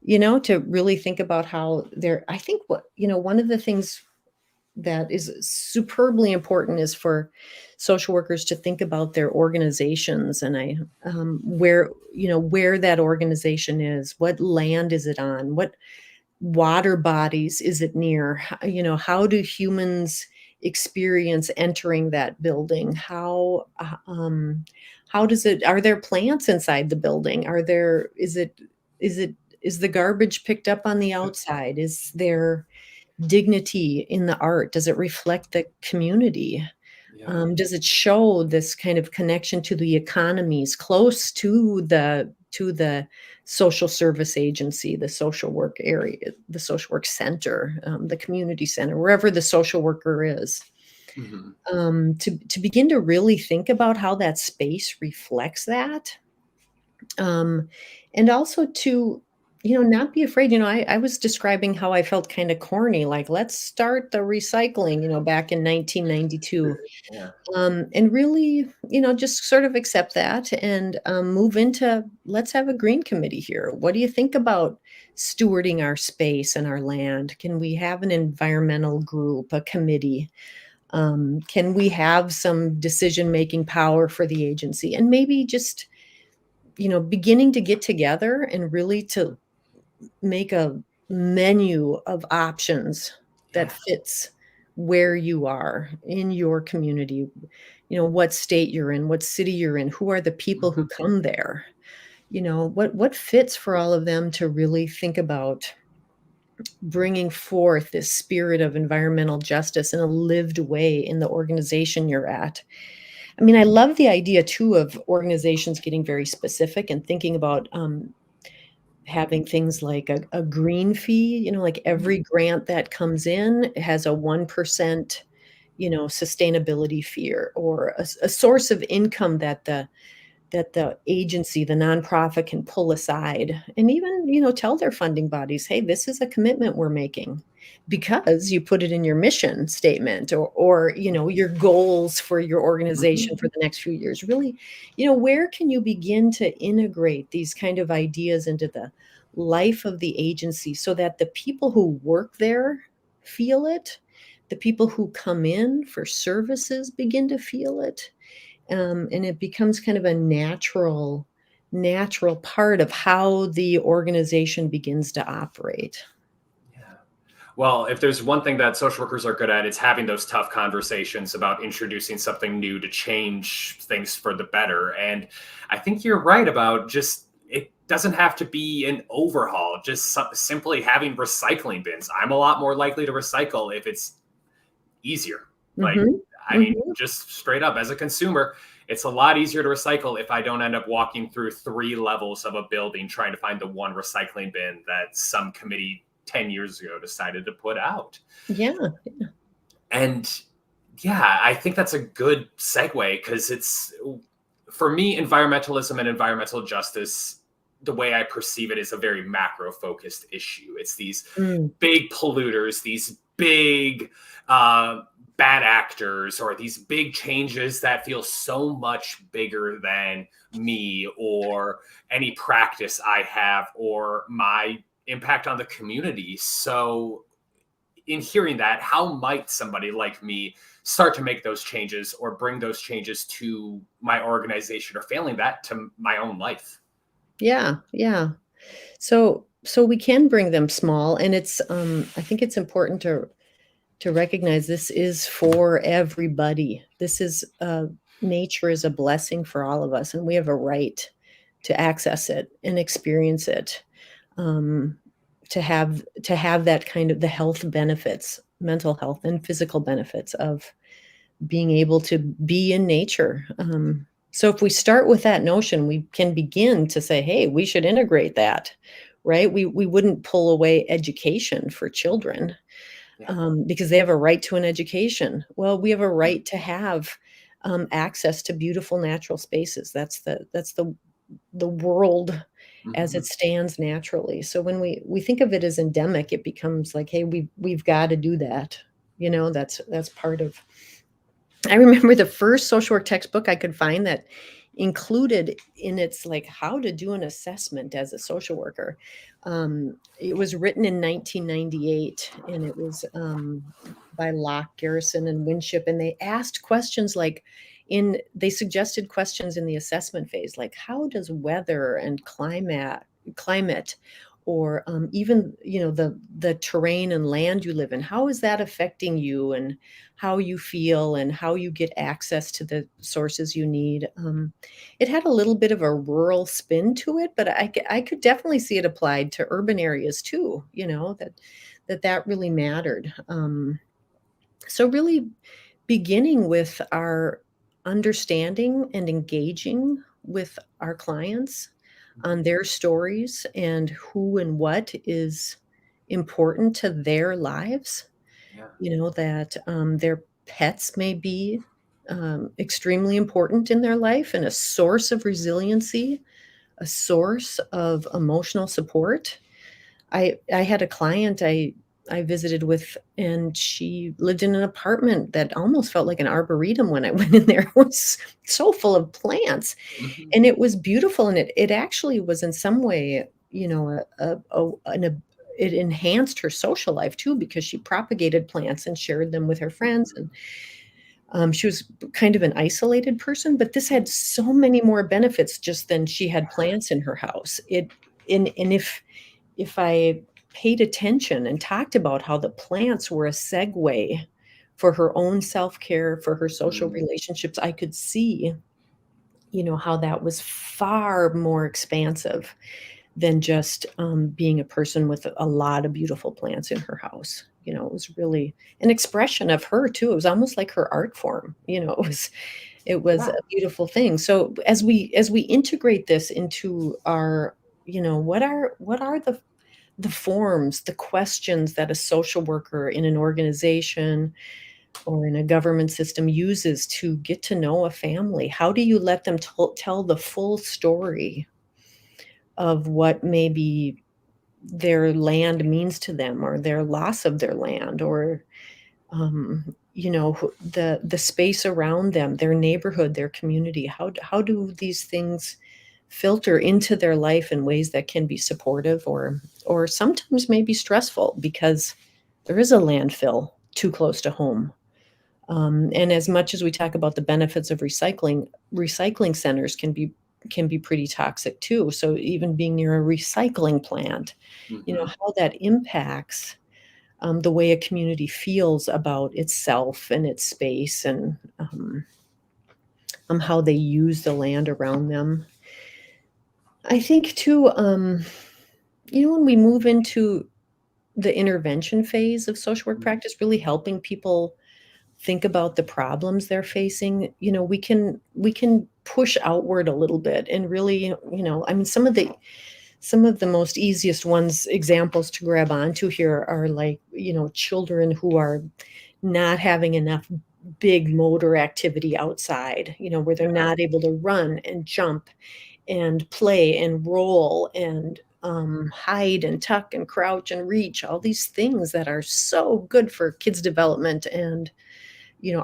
Speaker 2: to really think about how they're, I think one of the things that is superbly important is for social workers to think about their organizations, and where that organization is, what land is it on, what water bodies is it near? How do humans experience entering that building? How does it, are there plants inside the building? Is it, is the garbage picked up on the outside? Is there dignity in the art? Does it reflect the community?
Speaker 1: Yeah.
Speaker 2: Does it show this kind of connection to the economies close to the social service agency, the social work area, the social work center, the community center, wherever the social worker is?
Speaker 1: Mhm.
Speaker 2: To begin to really think about how that space reflects that, um, and also to not be afraid. I was describing how I felt kind of corny, like, let's start the recycling, back in 1992.
Speaker 1: Yeah.
Speaker 2: And really, just sort of accept that and move into, let's have a green committee here. What do you think about stewarding our space and our land? Can we have an environmental group, a committee? Can we have some decision making power for the agency? And maybe just, beginning to get together and really to make a menu of options that
Speaker 1: Yeah.
Speaker 2: fits where you are in your community, what state you're in, what city you're in, who are the people who
Speaker 1: Mhm.
Speaker 2: come there, what fits for all of them to really think about bringing forth this spirit of environmental justice in a lived way in the organization you're at. I mean, I love the idea too of organizations getting very specific and thinking about having things like a green fee, like
Speaker 1: Mm.
Speaker 2: every grant that comes in has a 1%, sustainability fee, or a source of income that that the agency, the nonprofit can pull aside and even, tell their funding bodies, hey, this is a commitment we're making because you put it in your mission statement or your goals for your organization
Speaker 1: Mhm.
Speaker 2: for the next few years. Really, where can you begin to integrate these kind of ideas into the life of the agency so that the people who work there feel it, the people who come in for services begin to feel it, and it becomes kind of a natural part of how the organization begins to operate.
Speaker 1: Yeah. Well, if there's one thing that social workers are good at, it's having those tough conversations about introducing something new to change things for the better. And I think you're right about just it doesn't have to be an overhaul, just simply having recycling bins. I'm a lot more likely to recycle if it's easier. Like,
Speaker 2: Mhm.
Speaker 1: I mean,
Speaker 2: Mhm.
Speaker 1: just straight up as a consumer, it's a lot easier to recycle if I don't end up walking through 3 levels of a building trying to find the one recycling bin that some committee 10 years ago decided to put out.
Speaker 2: Yeah.
Speaker 1: And yeah, I think that's a good segue because it's for me, environmentalism and environmental justice, the way I perceive it is a very macro focused issue. It's these
Speaker 2: Mm.
Speaker 1: big polluters, these big uh, bad actors, or these big changes that feel so much bigger than me or any practice I have or my impact on the community. So in hearing that, how might somebody like me start to make those changes or bring those changes to my organization or failing that to my own life?
Speaker 2: Yeah, yeah. So we can bring them small, and I think it's important to recognize this is for everybody. This is nature is a blessing for all of us, and we have a right to access it and experience it. Um, to have that kind of the health benefits, mental health and physical benefits of being able to be in nature. So if we start with that notion, we can begin to say, hey, we should integrate that, right? We wouldn't pull away education for children
Speaker 1: Yeah.
Speaker 2: because they have a right to an education. Well, we have a right to have access to beautiful natural spaces. That's the world as
Speaker 1: Mm-hmm.
Speaker 2: it stands naturally. So when we think of it as endemic, it becomes like, hey, we've got to do that. That's part of. I remember the first social work textbook I could find that included in its like how to do an assessment as a social worker. It was written in 1998, and it was by Locke, Garrison, and Winship, and they asked questions like they suggested questions in the assessment phase, like how does weather and climate or even the terrain and land you live in, how is that affecting you and how you feel and how you get access to the sources you need. It had a little bit of a rural spin to it, but I could definitely see it applied to urban areas too, that really mattered. So really beginning with our understanding and engaging with our clients on their stories and who and what is important to their lives,
Speaker 1: Yeah.
Speaker 2: that their pets may be extremely important in their life and a source of resiliency, a source of emotional support. I had a client I visited with, and she lived in an apartment that almost felt like an arboretum when I went in there. It was so full of plants,
Speaker 1: Mm-hmm.
Speaker 2: and it was beautiful, and it actually was in some way, it enhanced her social life too because she propagated plants and shared them with her friends, and she was kind of an isolated person, but this had so many more benefits just than she had plants in her house. And if I paid attention and talked about how the plants were a segue for her own self-care, for her social
Speaker 1: Mm.
Speaker 2: relationships, I could see, how that was far more expansive than just being a person with a lot of beautiful plants in her house. It was really an expression of her too. It was almost like her art form. It was
Speaker 1: Yeah.
Speaker 2: a beautiful thing. So as we integrate this into our, what are the forms, the questions that a social worker in an organization or in a government system uses to get to know a family? How do you let them tell the full story of what maybe their land means to them, or their loss of their land, or the space around them, their neighborhood, their community? How do these things filter into their life in ways that can be supportive, or sometimes maybe stressful because there is a landfill too close to home? And as much as we talk about the benefits of recycling centers can be pretty toxic too. So even being near a recycling plant,
Speaker 1: Mm-hmm.
Speaker 2: how that impacts the way a community feels about itself and its space, and how they use the land around them. I think too, when we move into the intervention phase of social work practice, really helping people think about the problems they're facing, we can push outward a little bit and really, I mean, some of the most easiest ones, examples to grab onto here are like, children who are not having enough big motor activity outside, where they're
Speaker 1: Yeah.
Speaker 2: not able to run and jump and play and roll and hide and tuck and crouch and reach, all these things that are so good for kids' development, and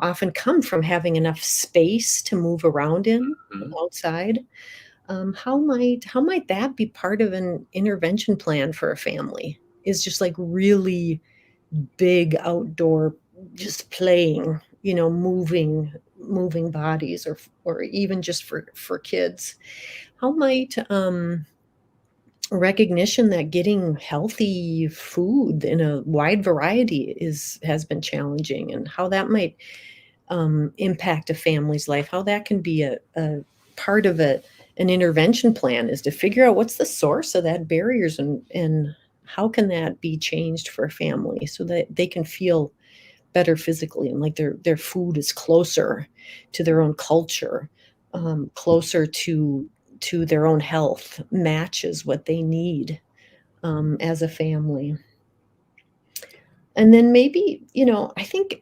Speaker 2: often come from having enough space to move around in
Speaker 1: Mhm.
Speaker 2: outside. How might that be part of an intervention plan for a family? Is just like really big outdoor, just playing, moving bodies, or even just for kids. How might recognition that getting healthy food in a wide variety has been challenging, and how that might impact a family's life, how that can be a part of an intervention plan, is to figure out what's the source of that barriers, and how can that be changed for a family so that they can feel better physically, and like their food is closer to their own culture, closer to their own health, matches what they need as a family. And then maybe, I think,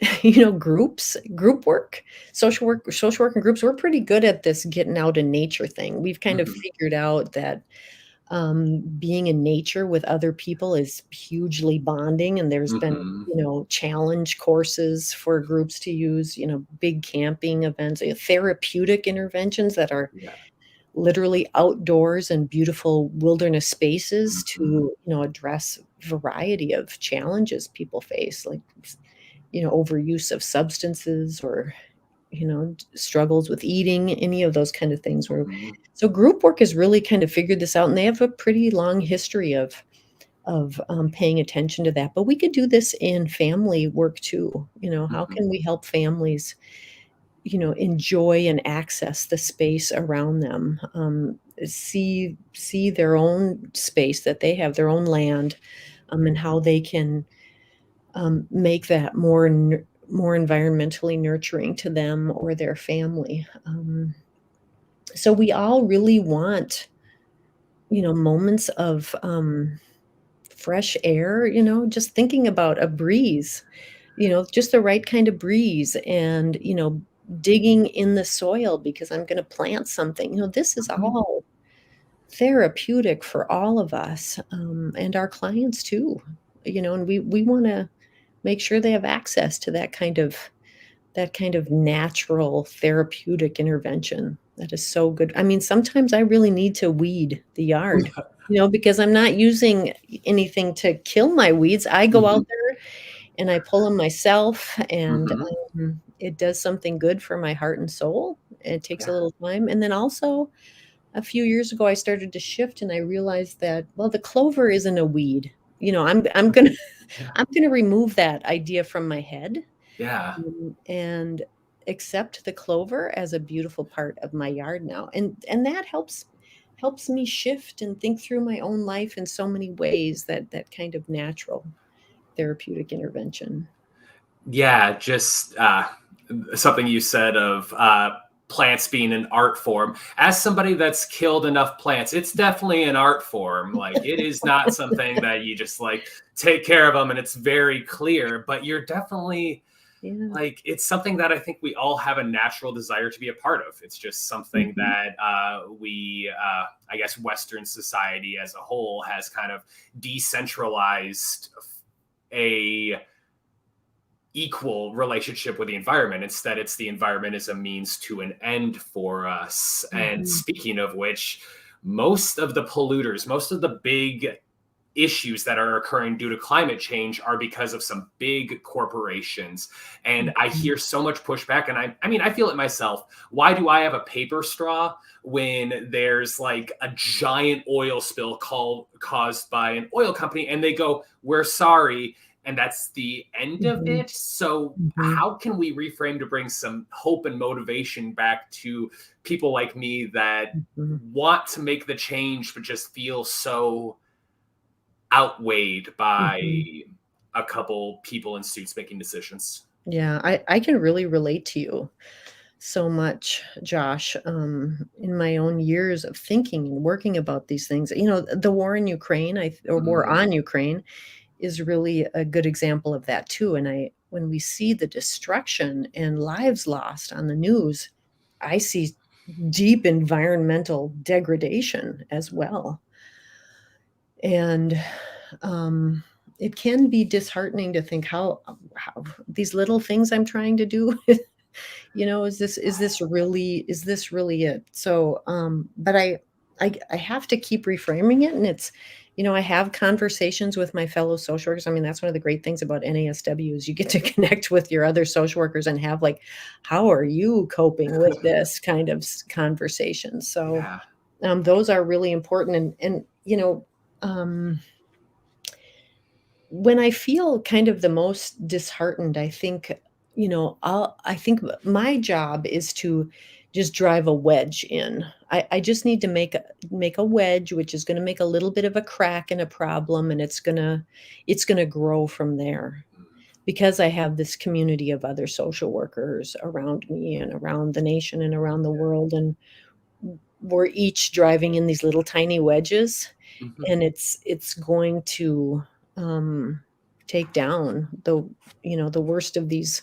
Speaker 2: social work and groups, we're pretty good at this getting out in nature thing. We've kind of
Speaker 1: Mhm.
Speaker 2: figured out that being in nature with other people is hugely bonding. And there's been,
Speaker 1: Mhm.
Speaker 2: challenge courses for groups to use, big camping events, therapeutic interventions that are
Speaker 1: Yeah.
Speaker 2: literally outdoors and beautiful wilderness spaces to,
Speaker 1: Mhm.
Speaker 2: address variety of challenges people face, like, overuse of substances, or, struggles with eating, any of those kind of things. Where
Speaker 1: Mhm.
Speaker 2: so group work has really kind of figured this out, and they have a pretty long history of paying attention to that. But we could do this in family work too. How
Speaker 1: Mhm.
Speaker 2: can we help families enjoy and access the space around them, see their own space that they have, their own land, and how they can make that more environmentally nurturing to them or their family. So we all really want, moments of fresh air, just thinking about a breeze, just the right kind of breeze, and, digging in the soil because I'm gonna plant something. This is
Speaker 1: Mhm.
Speaker 2: all therapeutic for all of us, and our clients too, and we wanna make sure they have access to that kind of natural therapeutic intervention that is so good. I mean, sometimes I really need to weed the yard, because I'm not using anything to kill my weeds. I go out
Speaker 1: Mhm.
Speaker 2: there and I pull them myself, and
Speaker 1: Mhm.
Speaker 2: it does something good for my heart and soul. It takes a
Speaker 1: Yeah.
Speaker 2: little time. And then also, a few years ago, I started to shift, and I realized that, well, the clover isn't a weed. I'm gonna
Speaker 1: Yeah.
Speaker 2: I'm gonna remove that idea from my head,
Speaker 1: Yeah.
Speaker 2: and accept the clover as a beautiful part of my yard now. And that helps me shift and think through my own life in so many ways, that kind of natural therapeutic intervention.
Speaker 1: Yeah, just something you said of plants being an art form. As somebody that's killed enough plants, it's definitely an art form. Like, it is not something that you just like take care of them and it's very clear, but you're definitely
Speaker 2: Yeah.
Speaker 1: like it's something that I think we all have a natural desire to be a part of. It's just something
Speaker 2: Mhm.
Speaker 1: that I guess, Western society as a whole has kind of decentralized a equal relationship with the environment. Instead, it's the environment as a means to an end for us. And
Speaker 2: Mhm.
Speaker 1: speaking of which, most of the polluters, most of the big issues that are occurring due to climate change are because of some big corporations. And I
Speaker 2: Mhm.
Speaker 1: hear so much pushback. And I mean, I feel it myself. Why do I have a paper straw when there's like a giant oil spill caused by an oil company? And they go, "We're sorry." And that's the end of
Speaker 2: Mhm.
Speaker 1: it. So,
Speaker 2: Mhm.
Speaker 1: how can we reframe to bring some hope and motivation back to people like me that
Speaker 2: Mhm.
Speaker 1: want to make the change, but just feel so outweighed by
Speaker 2: Mhm.
Speaker 1: a couple people in suits making decisions?
Speaker 2: Yeah, I can really relate to you so much, Josh, in my own years of thinking and working about these things. The war in Ukraine, or war
Speaker 1: Mm,
Speaker 2: on Ukraine, is really a good example of that too. And when we see the destruction and lives lost on the news, I see deep environmental degradation as well. And um, it can be disheartening to think how these little things I'm trying to do, is this really it? So, but I have to keep reframing it, and I have conversations with my fellow social workers. I mean, that's one of the great things about NASW is you get to connect with your other social workers and have like, how are you coping with this kind of conversation? So,
Speaker 1: yeah.
Speaker 2: those are really important, when I feel kind of the most disheartened, I think, I think my job is to just drive a wedge in. I just need to make a wedge, which is gonna make a little bit of a crack in a problem, and it's gonna grow from there. Because I have this community of other social workers around me and around the nation and around the world, and we're each driving in these little tiny wedges,
Speaker 1: Mhm.
Speaker 2: and it's going to, um, take down the worst of these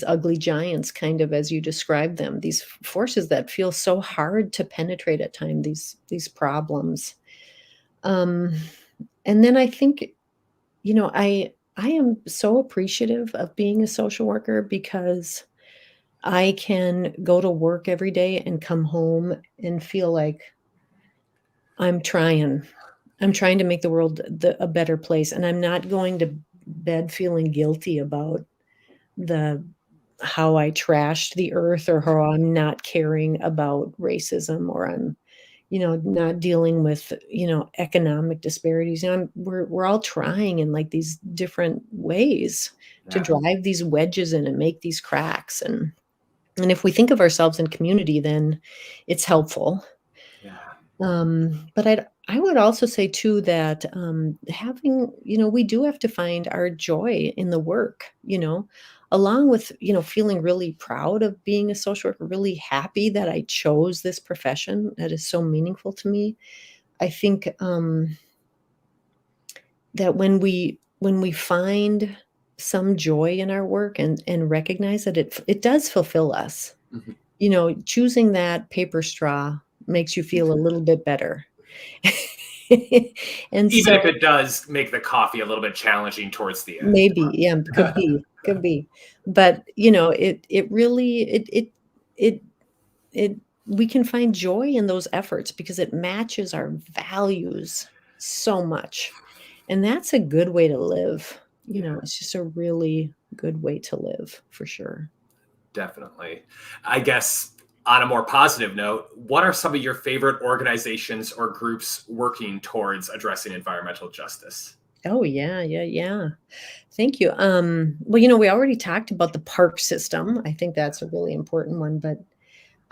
Speaker 2: ugly giants, kind of as you describe them, these forces that feel so hard to penetrate at time, these problems. Um, and then I think, I am so appreciative of being a social worker because I can go to work every day and come home and feel like I'm trying. I'm trying to make the world a better place, and I'm not going to bed feeling guilty about the how I trashed the earth or how I'm not caring about racism or I'm, not dealing with, economic disparities. We're all trying in like these different ways to
Speaker 1: Yeah.
Speaker 2: drive these wedges in and make these cracks. And if we think of ourselves in community, then it's helpful.
Speaker 1: Yeah.
Speaker 2: But I would also say too that, we do have to find our joy in the work, along with, feeling really proud of being a social worker, really happy that I chose this profession that is so meaningful to me. I think, that when we find some joy in our work and recognize that it does fulfill us,
Speaker 1: Mhm.
Speaker 2: choosing that paper straw makes you feel a little bit better. And
Speaker 1: Even if
Speaker 2: so
Speaker 1: it does make the coffee a little bit challenging towards the end.
Speaker 2: maybe, yeah, could be. But, it really it it we can find joy in those efforts because it matches our values so much. And that's a good way to live.
Speaker 1: Yeah,
Speaker 2: It's just a really good way to live for sure.
Speaker 1: definitely. I guess on a more positive note, what are some of your favorite organizations or groups working towards addressing environmental justice?
Speaker 2: Oh, yeah, yeah, yeah. Thank you. Well, we already talked about the park system. I think that's a really important one, but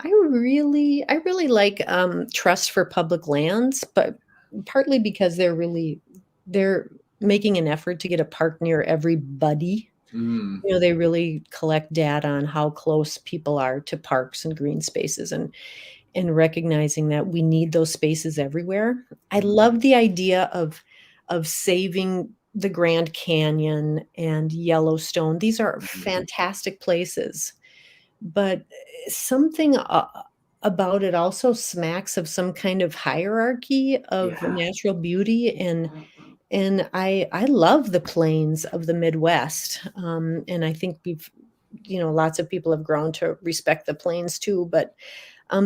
Speaker 2: I really like, Trust for Public Lands, but partly because they're making an effort to get a park near everybody.
Speaker 1: Mm,
Speaker 2: They really collect data on how close people are to parks and green spaces and recognizing that we need those spaces everywhere. I
Speaker 1: mm,
Speaker 2: love the idea of saving the Grand Canyon and Yellowstone. These are fantastic places, but something about it also smacks of some kind of hierarchy of
Speaker 1: Yeah.
Speaker 2: natural beauty, and I love the plains of the Midwest, and I think lots of people have grown to respect the plains too, but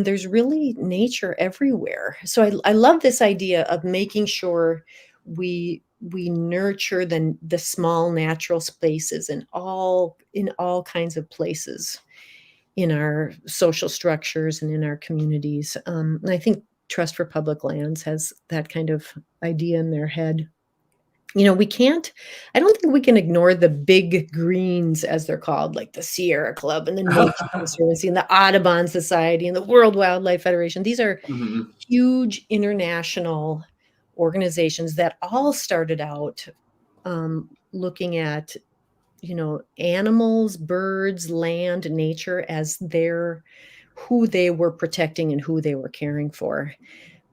Speaker 2: there's really nature everywhere. So I love this idea of making sure we nurture the small natural spaces in all kinds of places in our social structures and in our communities. And I think Trust for Public Lands has that kind of idea in their head. I don't think we can ignore the big greens, as they're called, like the Sierra Club and the Nature Conservancy and the Audubon Society and the World Wildlife Federation. These are
Speaker 1: Mhm.
Speaker 2: huge international organizations that all started out looking at, animals, birds, land, nature as who they were protecting and who they were caring for.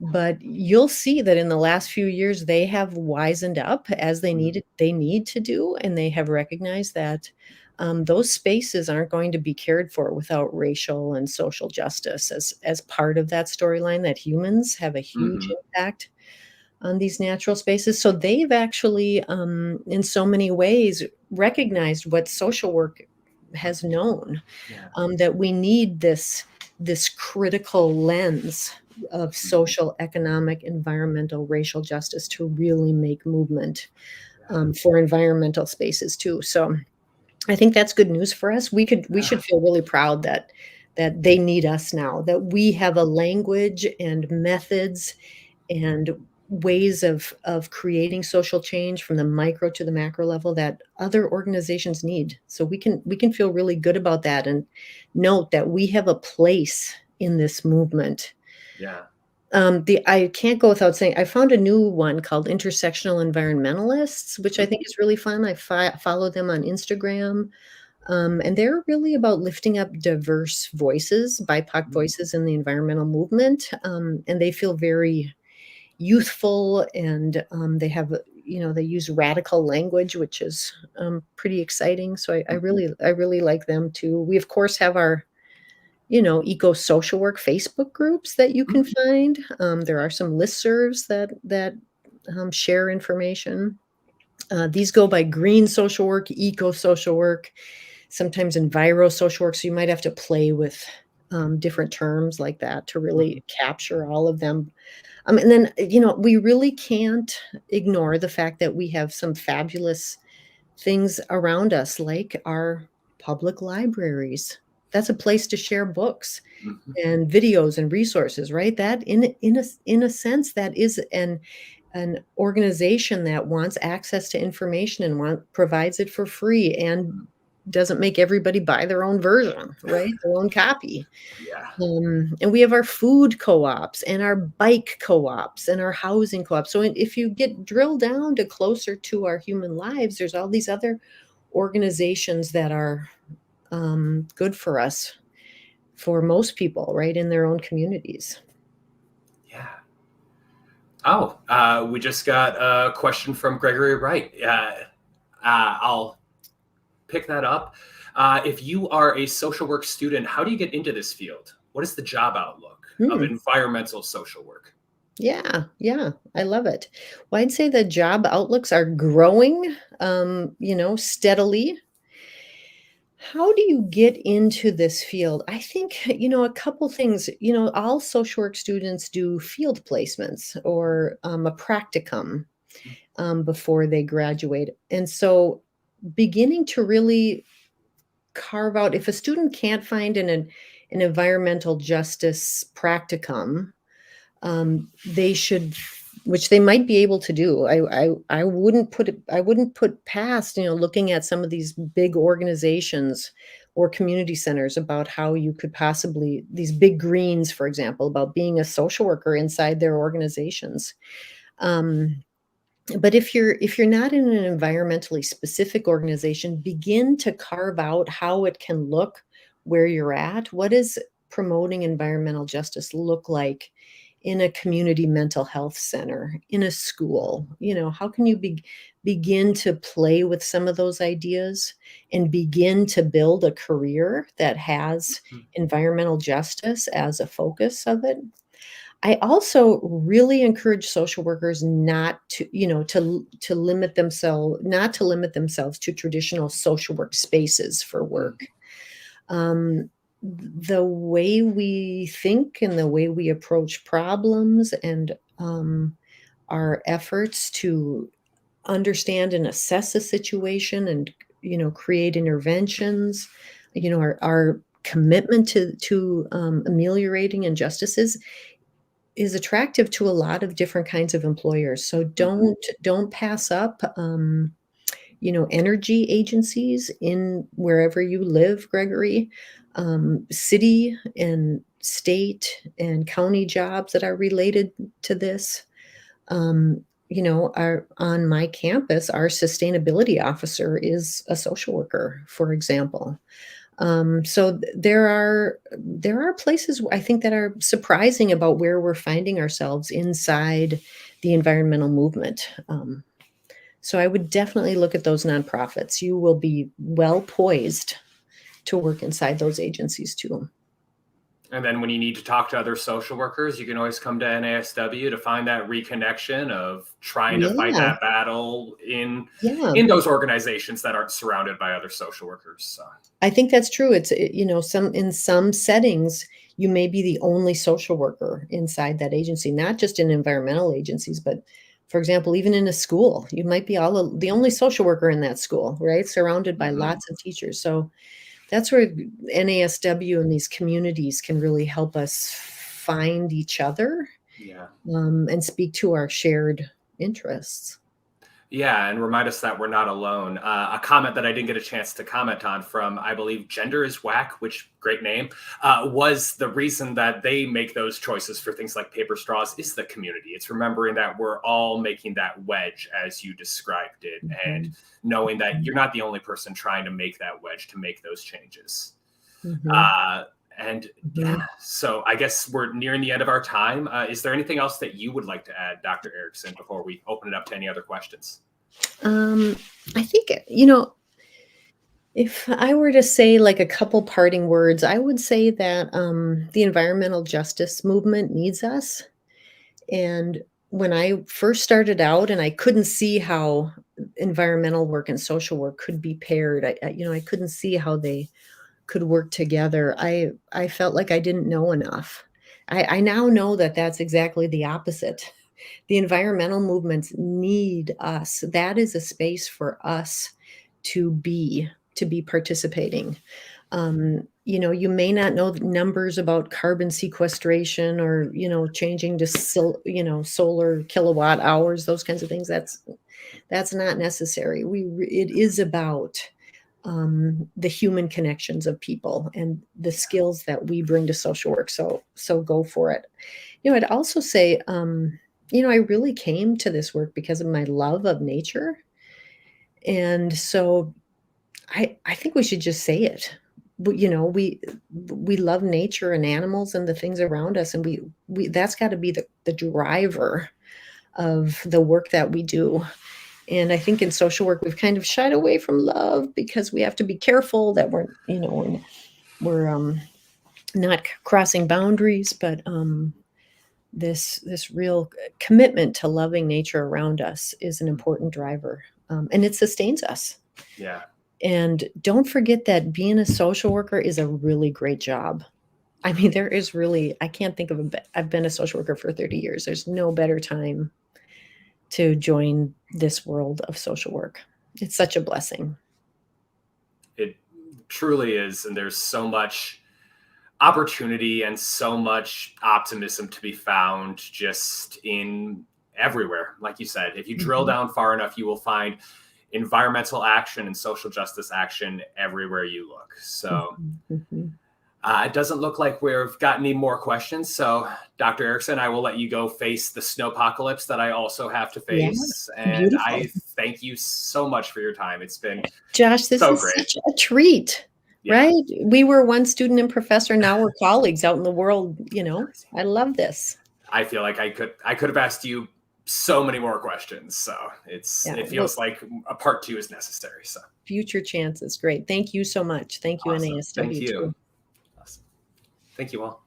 Speaker 2: But you'll see that in the last few years, they have wisened up as they need to do, and they have recognized that those spaces aren't going to be cared for without racial and social justice as part of that storyline, that humans have a huge
Speaker 1: Mhm.
Speaker 2: impact on these natural spaces. So they've actually, in so many ways, recognized what social work has known,
Speaker 1: Yeah.
Speaker 2: that we need this critical lens of
Speaker 1: Mhm.
Speaker 2: social, economic, environmental, racial justice to really make movement
Speaker 1: Yeah.
Speaker 2: for environmental spaces too. So I think that's good news for us. We
Speaker 1: Yeah.
Speaker 2: should feel really proud that they need us now, that we have a language and methods and ways of creating social change from the micro to the macro level that other organizations need. So we can feel really good about that and note that we have a place in this movement.
Speaker 1: Yeah.
Speaker 2: The I can't go without saying I found a new one called Intersectional Environmentalists, which I think is really fun. I follow them on Instagram, and they're really about lifting up diverse voices, BIPOC
Speaker 1: Mhm.
Speaker 2: voices in the environmental movement, and they feel very youthful, and they use radical language, which is pretty exciting. So I really like them too. We of course have our eco social work Facebook groups that you can
Speaker 1: Mhm.
Speaker 2: find. There are some listservs that share information. These go by green social work, eco social work, sometimes enviro social work. So you might have to play with different terms like that to
Speaker 1: Mhm.
Speaker 2: really capture all of them. And then, we really can't ignore the fact that we have some fabulous things around us, like our public libraries. That's a place to share books
Speaker 1: Mhm.
Speaker 2: and videos and resources, right? That in a sense, that is an organization that wants access to information and provides it for free and doesn't make everybody buy their own version, right? Their own copy.
Speaker 1: Yeah.
Speaker 2: And we have our food co-ops and our bike co-ops and our housing co-ops. So if you get drilled down to closer to our human lives, there's all these other organizations that are good for us, for most people, right, in their own communities.
Speaker 1: Yeah. Oh, we just got a question from Gregory Wright. I'll pick that up. If you are a social work student, how do you get into this field? What is the job outlook of
Speaker 2: Hmm.
Speaker 1: environmental social work?
Speaker 2: Yeah, yeah, I love it. Well, I'd say the job outlooks are growing, steadily. How do you get into this field? I think, a couple things. All social work students do field placements or a practicum before they graduate. And so beginning to really carve out, if a student can't find an environmental justice practicum, they should, which they might be able to do. I wouldn't put past, looking at some of these big organizations or community centers about how you could possibly, these big greens, for example, about being a social worker inside their organizations. Um, but if you're not in an environmentally specific organization, begin to carve out how it can look where you're at. What does promoting environmental justice look like in a community mental health center, in a school? How can you begin to play with some of those ideas and begin to build a career that has
Speaker 1: Mhm.
Speaker 2: environmental justice as a focus of it? I also really encourage social workers not to, to not to limit themselves to traditional social work spaces for
Speaker 1: Mm.
Speaker 2: work. The way we think and the way we approach problems and our efforts to understand and assess a situation and create interventions, our commitment to ameliorating injustices is attractive to a lot of different kinds of employers. So
Speaker 1: Mhm.
Speaker 2: don't pass up energy agencies in wherever you live, Gregory. City and state and county jobs that are related to this. Our on my campus, our sustainability officer is a social worker, for example. So there are places I think that are surprising about where we're finding ourselves inside the environmental movement. So I would definitely look at those nonprofits. You will be well poised to work inside those agencies too.
Speaker 1: And then when you need to talk to other social workers, you can always come to NASW to find that reconnection of trying to fight
Speaker 2: Yeah,
Speaker 1: that battle
Speaker 2: yeah.
Speaker 1: in those organizations that aren't surrounded by other social workers. So,
Speaker 2: I think that's true. In some settings, you may be the only social worker inside that agency, not just in environmental agencies, but for example, even in a school, you might be the only social worker in that school, right? Surrounded by
Speaker 1: mhm.
Speaker 2: lots of teachers. So that's where NASW and these communities can really help us find each other,
Speaker 1: Yeah.
Speaker 2: and speak to our shared interests.
Speaker 1: Yeah, and remind us that we're not alone. A comment that I didn't get a chance to comment on from, I believe, Gender is Whack, which great name, was the reason that they make those choices for things like paper straws is the community. It's remembering that we're all making that wedge as you described it, and
Speaker 2: Mhm,
Speaker 1: knowing that
Speaker 2: mhm,
Speaker 1: you're not the only person trying to make that wedge to make those changes.
Speaker 2: mhm,
Speaker 1: Uh, and yeah,
Speaker 2: mhm.
Speaker 1: so I guess we're nearing the end of our time. Is there anything else that you would like to add, Dr. Erickson, before we open it up to any other questions?
Speaker 2: Um, I think, if I were to say like a couple parting words, I would say that the environmental justice movement needs us. And when I first started out and I couldn't see how environmental work and social work could be paired, I couldn't see how they could work together. I felt like I didn't know enough. I now know that that's exactly the opposite. The environmental movements need us. That is a space for us to be to be participating. You may not know the numbers about carbon sequestration or, changing to solar kilowatt hours, those kinds of things. That's not necessary. It is about the human connections of people and the skills that we bring to social work. So go for it. I'd also say, I really came to this work because of my love of nature. And so I think we should just say it. We love nature and animals and the things around us, and we that's got to be the driver of the work that we do. And I think in social work we've kind of shied away from love because we have to be careful that we're not crossing boundaries, but this real commitment to loving nature around us is an important driver, and it sustains us.
Speaker 1: Yeah.
Speaker 2: And don't forget that being a social worker is a really great job. I mean, there is really, I can't think of I've been a social worker for 30 years. There's no better time to join this world of social work. It's such a blessing.
Speaker 1: It truly is. And there's so much opportunity and so much optimism to be found just in everywhere. Like you said, if you drill
Speaker 2: Mhm,
Speaker 1: down far enough, you will find environmental action and social justice action everywhere you look. So
Speaker 2: mhm, mhm.
Speaker 1: it doesn't look like we've got any more questions. So, Dr. Erickson, I will let you go face the snowpocalypse that I also have to
Speaker 2: Yeah,
Speaker 1: face. And
Speaker 2: beautiful.
Speaker 1: I thank you so much for your time. It's been
Speaker 2: Josh, this
Speaker 1: so
Speaker 2: is
Speaker 1: great.
Speaker 2: such a treat,
Speaker 1: Yeah.
Speaker 2: right? We were one student and professor, now we're colleagues out in the world.
Speaker 1: It's crazy.
Speaker 2: I love this.
Speaker 1: I feel like I could have asked you so many more questions. So it feels like a part 2 is necessary. So
Speaker 2: future chances. Great. Thank you so much. Thank you,
Speaker 1: awesome.
Speaker 2: NASW.
Speaker 1: Thank you.
Speaker 2: Too.
Speaker 1: Awesome. Thank you all.